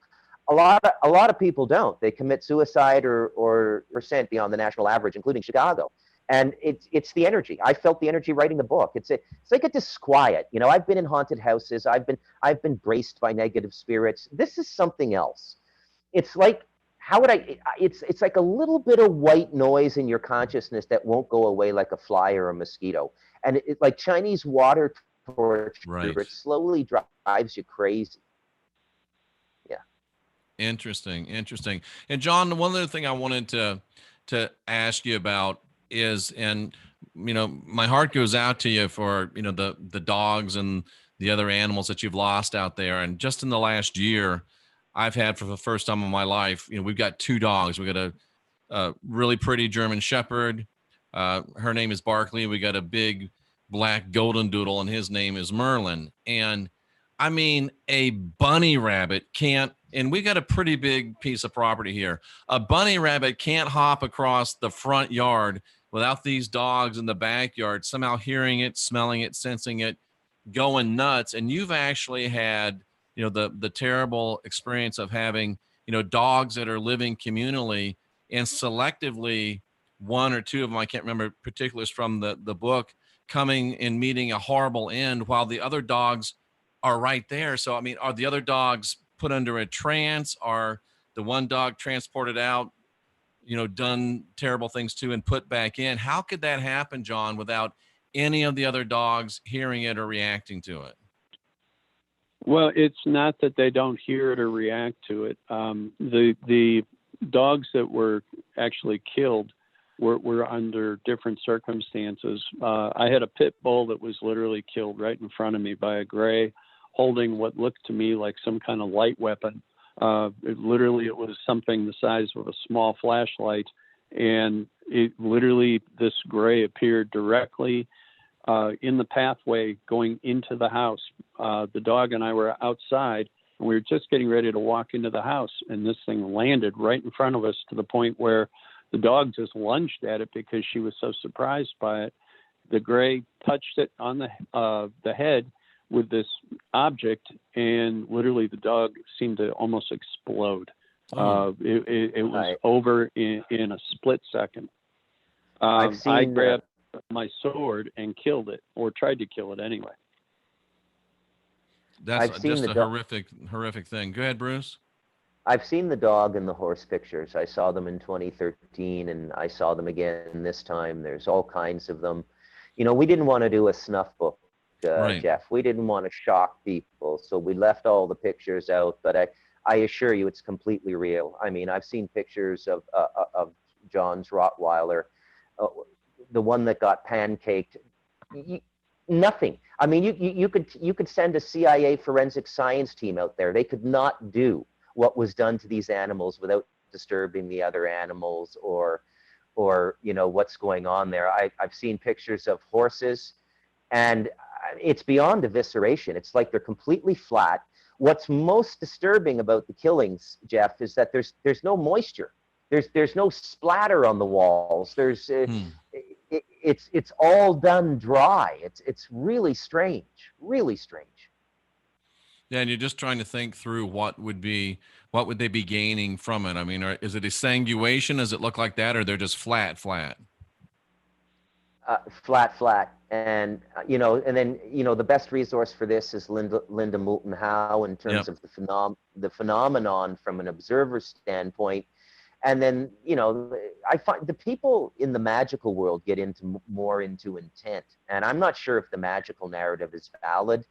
A lot of people don't. They commit suicide or percent beyond the national average, including Chicago. And it's the energy. I felt the energy writing the book. It's like a disquiet. You know, I've been in haunted houses. I've been braced by negative spirits. This is something else. It's like, how would I? It's like a little bit of white noise in your consciousness that won't go away like a fly or a mosquito. And it's like Chinese water torture. Right. It slowly drives you crazy. Interesting. And John, one other thing I wanted to ask you about is, and my heart goes out to you for the dogs and the other animals that you've lost out there. And just in the last year, I've had, for the first time in my life, we've got 2 dogs. We got a really pretty German Shepherd. Her name is Barkley. We got a big black golden doodle, and his name is Merlin. And I mean, a bunny rabbit can't, and we got a pretty big piece of property here. A bunny rabbit can't hop across the front yard without these dogs in the backyard somehow hearing it, smelling it, sensing it, going nuts. And you've actually had, the terrible experience of having, dogs that are living communally, and selectively 1 or 2 of them, I can't remember particulars from the book, coming and meeting a horrible end while the other dogs are right there. So, I mean, are the other dogs put under a trance? Are the one dog transported out, done terrible things to and put back in? How could that happen, John, without any of the other dogs hearing it or reacting to it? Well, it's not that they don't hear it or react to it. The dogs that were actually killed were under different circumstances. I had a pit bull that was literally killed right in front of me by a gray, holding what looked to me like some kind of light weapon. It was something the size of a small flashlight, and this gray appeared directly in the pathway going into the house. The dog and I were outside, and we were just getting ready to walk into the house, and this thing landed right in front of us, to the point where the dog just lunged at it because she was so surprised by it. The gray touched it on the head with this object, and literally the dog seemed to almost explode. It was over in a split second. I grabbed my sword and killed it, or tried to kill it anyway. That's just a horrific thing. Go ahead, Bruce. I've seen the dog and the horse pictures. I saw them in 2013, and I saw them again this time. There's all kinds of them. We didn't want to do a snuff book, Right. Jeff. We didn't want to shock people, so we left all the pictures out. But I assure you, it's completely real. I mean, I've seen pictures of John's Rottweiler, the one that got pancaked. Nothing. I mean, you could send a CIA forensic science team out there. They could not do what was done to these animals without disturbing the other animals or what's going on there. I've seen pictures of horses, and it's beyond evisceration. It's like they're completely flat. What's most disturbing about the killings, Jeff, is that there's no moisture. There's no splatter on the walls. It's all done dry. It's really strange. Really strange. Yeah, and you're just trying to think through what would they be gaining from it? I mean, is it a sanguination? Does it look like that, or they're just flat? Flat. And and then the best resource for this is Linda Moulton Howe, in terms of the phenomenon from an observer standpoint. And then I find the people in the magical world get more into intent, and I'm not sure if the magical narrative is valid.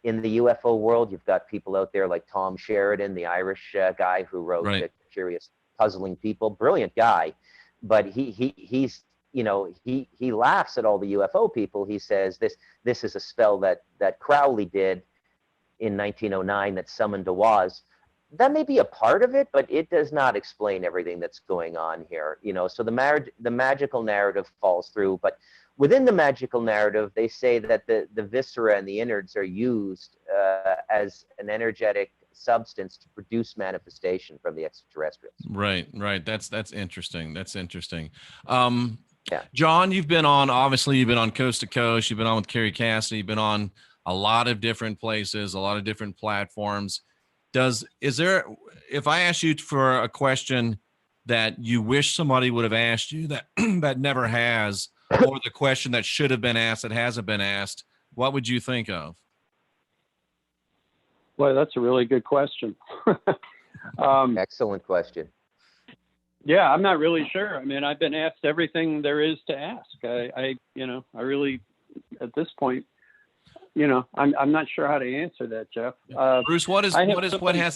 In the UFO world, you've got people out there like Tom Sheridan, the Irish guy who wrote Curious Puzzling People. Brilliant guy, but he laughs at all the UFO people. He says this is a spell that Crowley did in 1909 that summoned Oz. That may be a part of it, but it does not explain everything that's going on here. So the magical narrative falls through. But within the magical narrative, they say that the viscera and the innards are used as an energetic substance to produce manifestation from the extraterrestrials. Right, right. That's interesting. That's interesting. Yeah. John, you've been on, obviously you've been on Coast to Coast, you've been on with Carrie Cassidy, you've been on a lot of different places, a lot of different platforms. If I ask you for a question that you wish somebody would have asked you that that never has, or the question that should have been asked that hasn't been asked, what would you think of? Well, that's a really good question. Excellent question. Yeah, I'm not really sure. I mean, I've been asked everything there is to ask. I really, at this point, I'm not sure how to answer that, Jeff. Bruce, what hasn't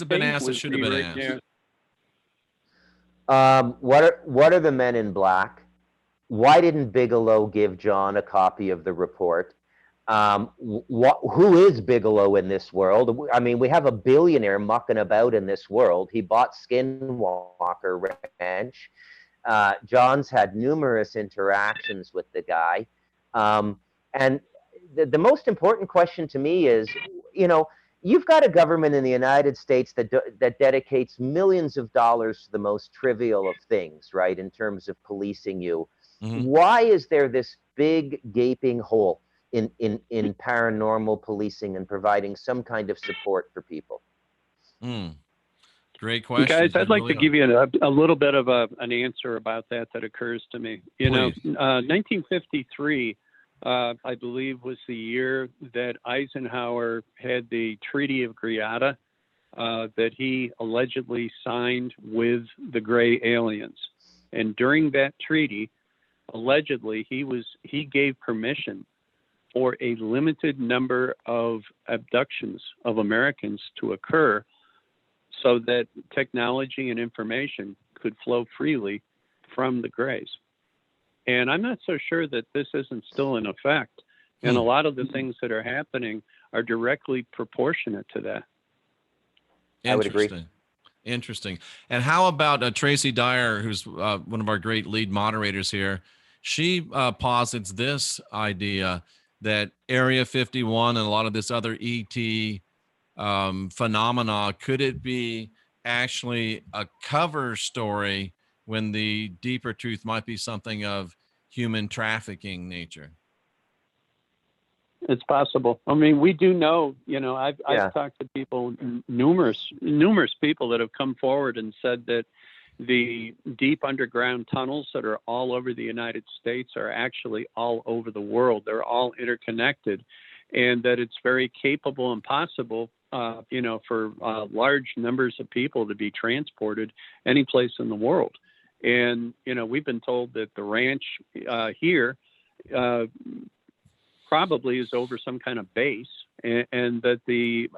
been asked that should have been asked? What are the men in black? Why didn't Bigelow give John a copy of the report? Who is Bigelow in this world? I mean, we have a billionaire mucking about in this world. He bought Skinwalker Ranch. John's had numerous interactions with the guy. And the most important question to me is, you've got a government in the United States that dedicates millions of dollars to the most trivial of things, right, in terms of policing you. Mm-hmm. Why is there this big gaping hole in paranormal policing and providing some kind of support for people? Great question. Guys, I'd like to give you a little bit of an answer about that occurs to me. 1953, I believe, was the year that Eisenhower had the Treaty of Greada that he allegedly signed with the gray aliens. And during that treaty, allegedly, he gave permission for a limited number of abductions of Americans to occur so that technology and information could flow freely from the grays. And I'm not so sure that this isn't still in effect. And a lot of the things that are happening are directly proportionate to that. I would agree. Interesting. And how about Tracy Dyer, who's one of our great lead moderators here? She posits this idea that Area 51 and a lot of this other ET phenomena, could it be actually a cover story when the deeper truth might be something of human trafficking nature? It's possible. I mean, we do know, I've talked to people, numerous people that have come forward and said that the deep underground tunnels that are all over the United States are actually all over the world. They're all interconnected, and that it's very capable and possible, for large numbers of people to be transported any place in the world. And, we've been told that the ranch here probably is over some kind of base, and that the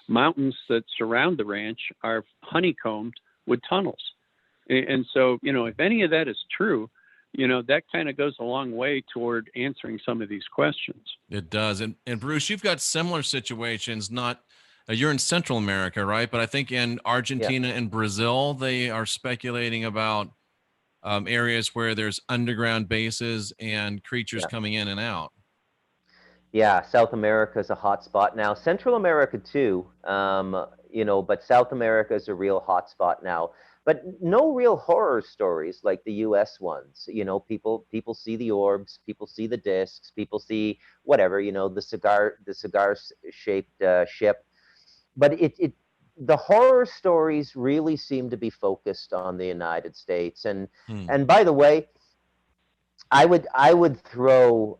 mountains that surround the ranch are honeycombed with tunnels. And so, if any of that is true, that kind of goes a long way toward answering some of these questions. It does. And Bruce, you've got similar situations, you're in Central America, right? But I think in Argentina and Brazil, they are speculating about areas where there's underground bases and creatures coming in and out. Yeah, South America is a hot spot now. Central America too, but South America is a real hot spot now. But no real horror stories like the U.S. ones. People see the orbs, people see the discs, people see whatever, the cigar-shaped ship. But the horror stories really seem to be focused on the United States. And by the way, I would throw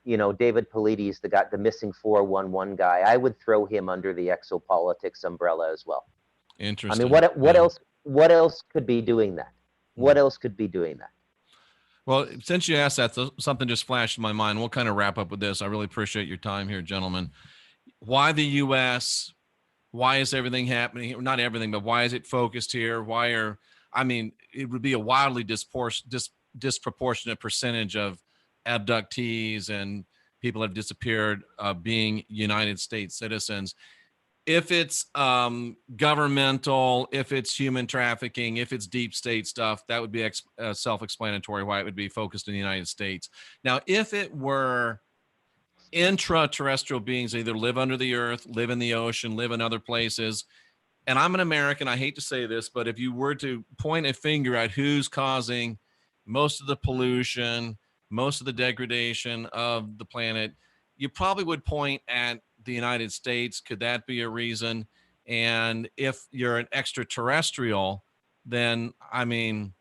David Paulides, the missing 411 guy. I would throw him under the exopolitics umbrella as well. Interesting. I mean, what else could be doing that? What else could be doing that? Well, since you asked that, something just flashed in my mind. We'll kind of wrap up with this. I really appreciate your time here, gentlemen. Why the U.S.? Why is everything happening? Not everything, but why is it focused here? It would be a wildly disproportionate percentage of abductees and people have disappeared being United States citizens. if it's governmental, if it's human trafficking, if it's deep state stuff, that would be self-explanatory why it would be focused in the United States. Now, if it were intraterrestrial beings, either live under the earth, live in the ocean, live in other places, and I'm an American, I hate to say this, but if you were to point a finger at who's causing most of the pollution, most of the degradation of the planet, you probably would point at the United States. Could that be a reason? And if you're an extraterrestrial, then, I mean,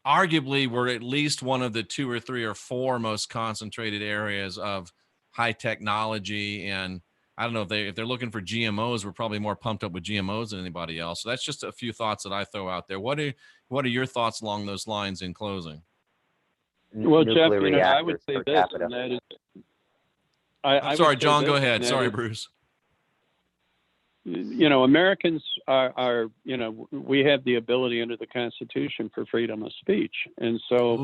arguably we're at least one of the 2 or 3 or 4 most concentrated areas of high technology. And I don't know if they're looking for GMOs, we're probably more pumped up with GMOs than anybody else. So that's just a few thoughts that I throw out there. What are your thoughts along those lines in closing? Well, Jeff, I would say this, and that is, I'm sorry, John, go ahead. Sorry, Bruce. Americans are, we have the ability under the Constitution for freedom of speech. And so,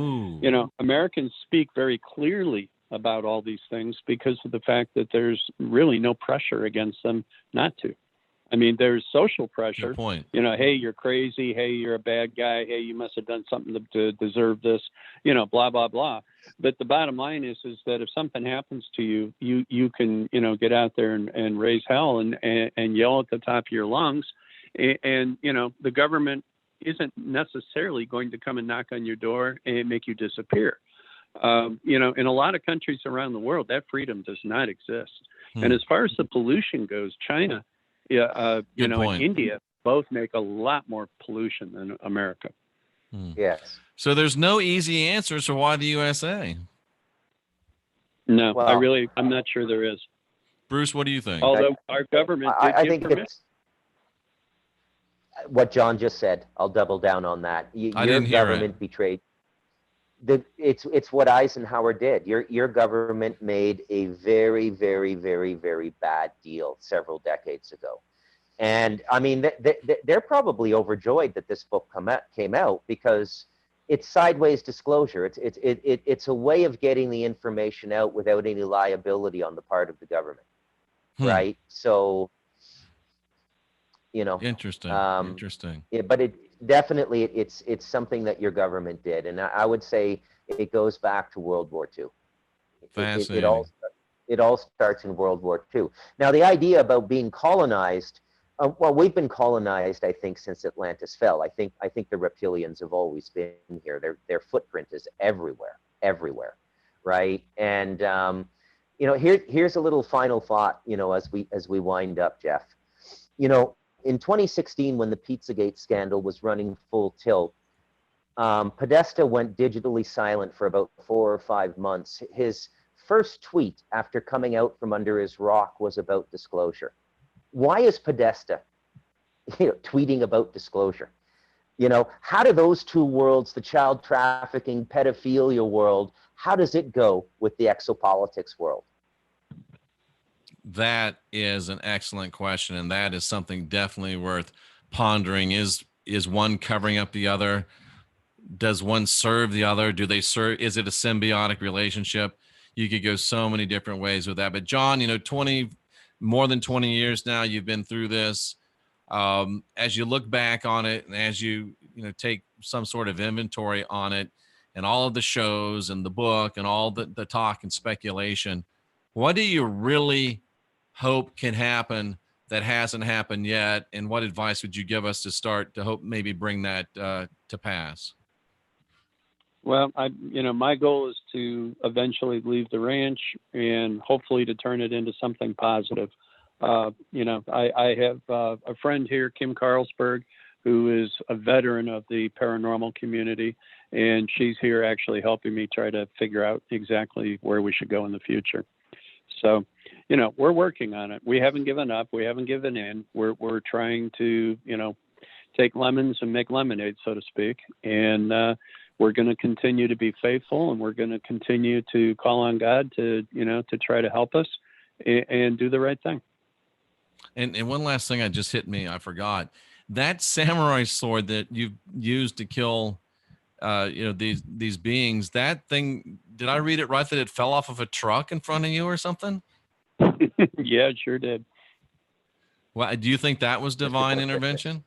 Americans speak very clearly about all these things because of the fact that there's really no pressure against them not to. I mean, there's social pressure. Good point. Hey, you're crazy. Hey, you're a bad guy. Hey, you must have done something to deserve this. Blah blah blah. But the bottom line is that if something happens to you, you can get out there and raise hell and yell at the top of your lungs, and the government isn't necessarily going to come and knock on your door and make you disappear. In a lot of countries around the world, that freedom does not exist. And as far as the pollution goes, China, and India both make a lot more pollution than America. Yes. So there's no easy answer. So why the USA? No, well, I'm not sure there is. Bruce, what do you think? Although our government did I think it's what John just said. I'll double down on that. I didn't hear government betrayed. It's what Eisenhower did. Your government made a very, very, very, very bad deal several decades ago. And I mean, they're probably overjoyed that this book came out because it's sideways disclosure. It's a way of getting the information out without any liability on the part of the government, right? So, interesting. Yeah, but it's something that your government did, and I would say it goes back to World War II. Fascinating. It all starts in World War II. Now, the idea about being colonized. Well, we've been colonized, I think, since Atlantis fell. I think the reptilians have always been here. Their footprint is everywhere, right? And here's a little final thought. As we wind up, Jeff. In 2016, when the Pizzagate scandal was running full tilt, Podesta went digitally silent for about 4 or 5 months. His first tweet after coming out from under his rock was about disclosure. Why is Podesta, tweeting about disclosure? How do those two worlds, the child trafficking, pedophilia world, how does it go with the exopolitics world? That is an excellent question, and that is something definitely worth pondering. Is one covering up the other? Does one serve the other? Do they serve? Is it a symbiotic relationship? You could go so many different ways with that. But John, more than 20 years now, you've been through this. As you look back on it, and as you take some sort of inventory on it, and all of the shows and the book and all the talk and speculation, what do you really hope can happen that hasn't happened yet? And what advice would you give us to start to hope maybe bring that to pass? Well, my goal is to eventually leave the ranch and hopefully to turn it into something positive. I have a friend here, Kim Carlsberg, who is a veteran of the paranormal community, and she's here actually helping me try to figure out exactly where we should go in the future. So, we're working on it. We haven't given up. We haven't given in. We're trying to, take lemons and make lemonade, so to speak. And we're going to continue to be faithful, and we're going to continue to call on God to try to help us and do the right thing. And one last thing just hit me. I forgot that samurai sword that you've used to kill, these beings. That thing, did I read it right that it fell off of a truck in front of you or something? Yeah, it sure did. Well, do you think that was divine intervention?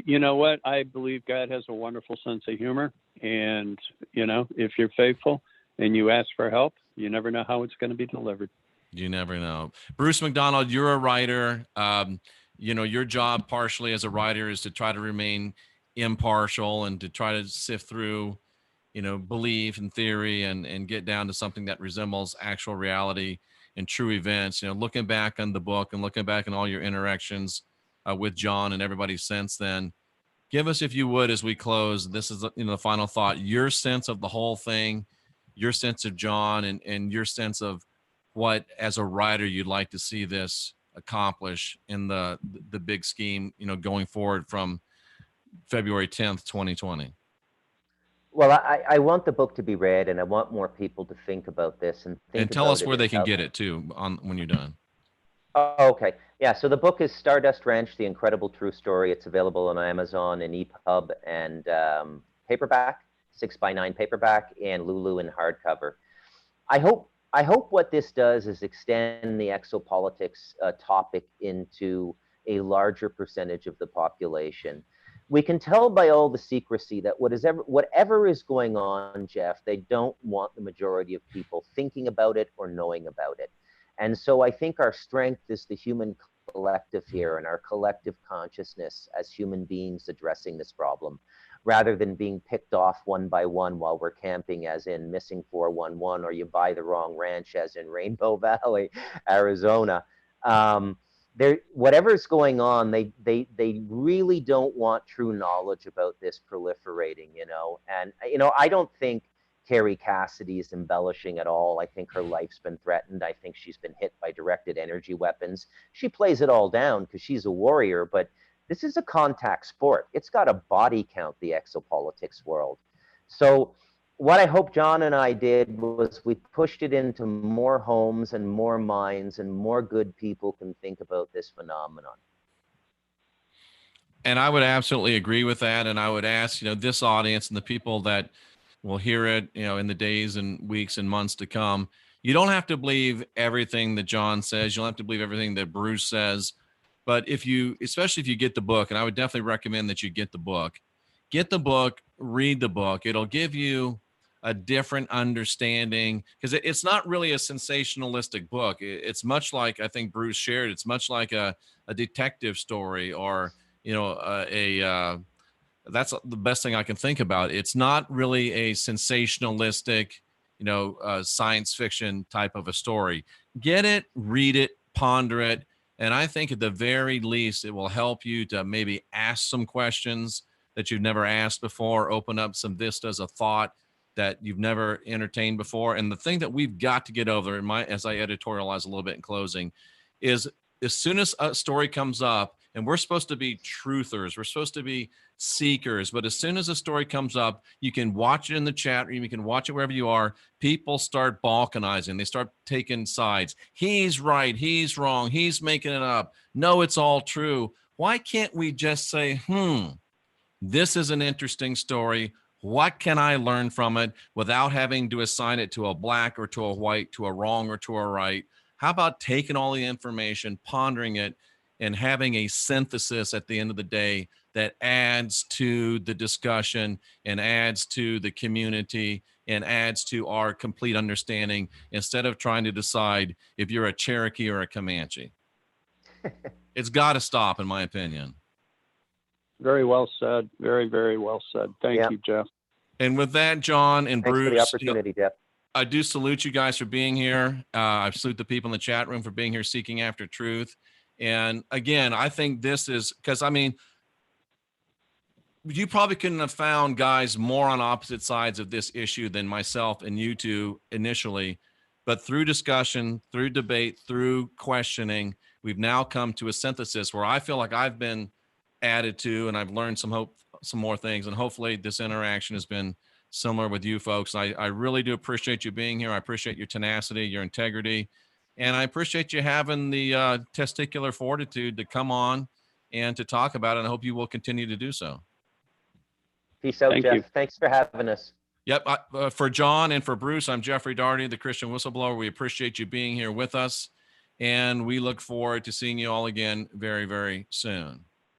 You know what? I believe God has a wonderful sense of humor. And, if you're faithful and you ask for help, you never know how it's going to be delivered. You never know. Bruce McDonald, you're a writer. Your job partially as a writer is to try to remain impartial and to try to sift through, belief and theory and get down to something that resembles actual reality and true events. Looking back on the book and looking back on all your interactions with John and everybody since then, give us, if you would, as we close, this is the final thought, your sense of the whole thing, your sense of John, and your sense of what, as a writer, you'd like to see this accomplish in the big scheme, going forward from February 10th, 2020. Well, I want the book to be read, and I want more people to think about this and think. And tell us where they can get it too when you're done. Oh, okay. Yeah, so the book is Stardust Ranch, The Incredible True Story. It's available on Amazon and EPUB and paperback, 6x9 paperback, and Lulu in hardcover. I hope what this does is extend the exopolitics topic into a larger percentage of the population. We can tell by all the secrecy that whatever is going on, Jeff, they don't want the majority of people thinking about it or knowing about it. And so I think our strength is the human collective here and our collective consciousness as human beings addressing this problem, rather than being picked off one by one while we're camping, as in Missing 411, or you buy the wrong ranch, as in Rainbow Valley, Arizona. Whatever's going on, they really don't want true knowledge about this proliferating, And, I don't think Carrie Cassidy is embellishing at all. I think her life's been threatened. I think she's been hit by directed energy weapons. She plays it all down because she's a warrior, but this is a contact sport. It's got a body count, the exopolitics world. So what I hope John and I did was we pushed it into more homes and more minds, and more good people can think about this phenomenon. And I would absolutely agree with that. And I would ask, this audience and the people that will hear it, in the days and weeks and months to come, you don't have to believe everything that John says. You don't have to believe everything that Bruce says. But especially if you get the book, and I would definitely recommend that you get the book, read the book. It'll give you a different understanding, because it's not really a sensationalistic book. It's much like, I think Bruce shared, it's much like a detective story, or, that's the best thing I can think about. It's not really a sensationalistic, science fiction type of a story. Get it, read it, ponder it. And I think at the very least, it will help you to maybe ask some questions that you've never asked before, open up some vistas of thought that you've never entertained before. And the thing that we've got to get over, as I editorialize a little bit in closing, is as soon as a story comes up, and we're supposed to be truthers, we're supposed to be seekers, but as soon as a story comes up, you can watch it in the chat room, you can watch it wherever you are, people start balkanizing, they start taking sides. He's right, he's wrong, he's making it up. No, it's all true. Why can't we just say, this is an interesting story. What can I learn from it, without having to assign it to a black or to a white, to a wrong or to a right? How about taking all the information, pondering it, and having a synthesis at the end of the day that adds to the discussion and adds to the community and adds to our complete understanding, instead of trying to decide if you're a Cherokee or a Comanche? It's got to stop, in my opinion. Very well said. Very, very well said. Thank you, Jeff. And with that, John and Thanks Bruce, for the opportunity, Jeff. I do salute you guys for being here. I salute the people in the chat room for being here, seeking after truth. And again, I think this is because, you probably couldn't have found guys more on opposite sides of this issue than myself and you two initially. But through discussion, through debate, through questioning, we've now come to a synthesis where I feel like I've been added to, and I've learned some more things. And hopefully this interaction has been similar with you folks. I really do appreciate you being here. I appreciate your tenacity, your integrity, and I appreciate you having the testicular fortitude to come on and to talk about it. And I hope you will continue to do so. Peace out, Jeff. Thanks for having us. Yep. For John and for Bruce, I'm Jeffrey Daugherty, the Christian Whistleblower. We appreciate you being here with us. And we look forward to seeing you all again very, very soon.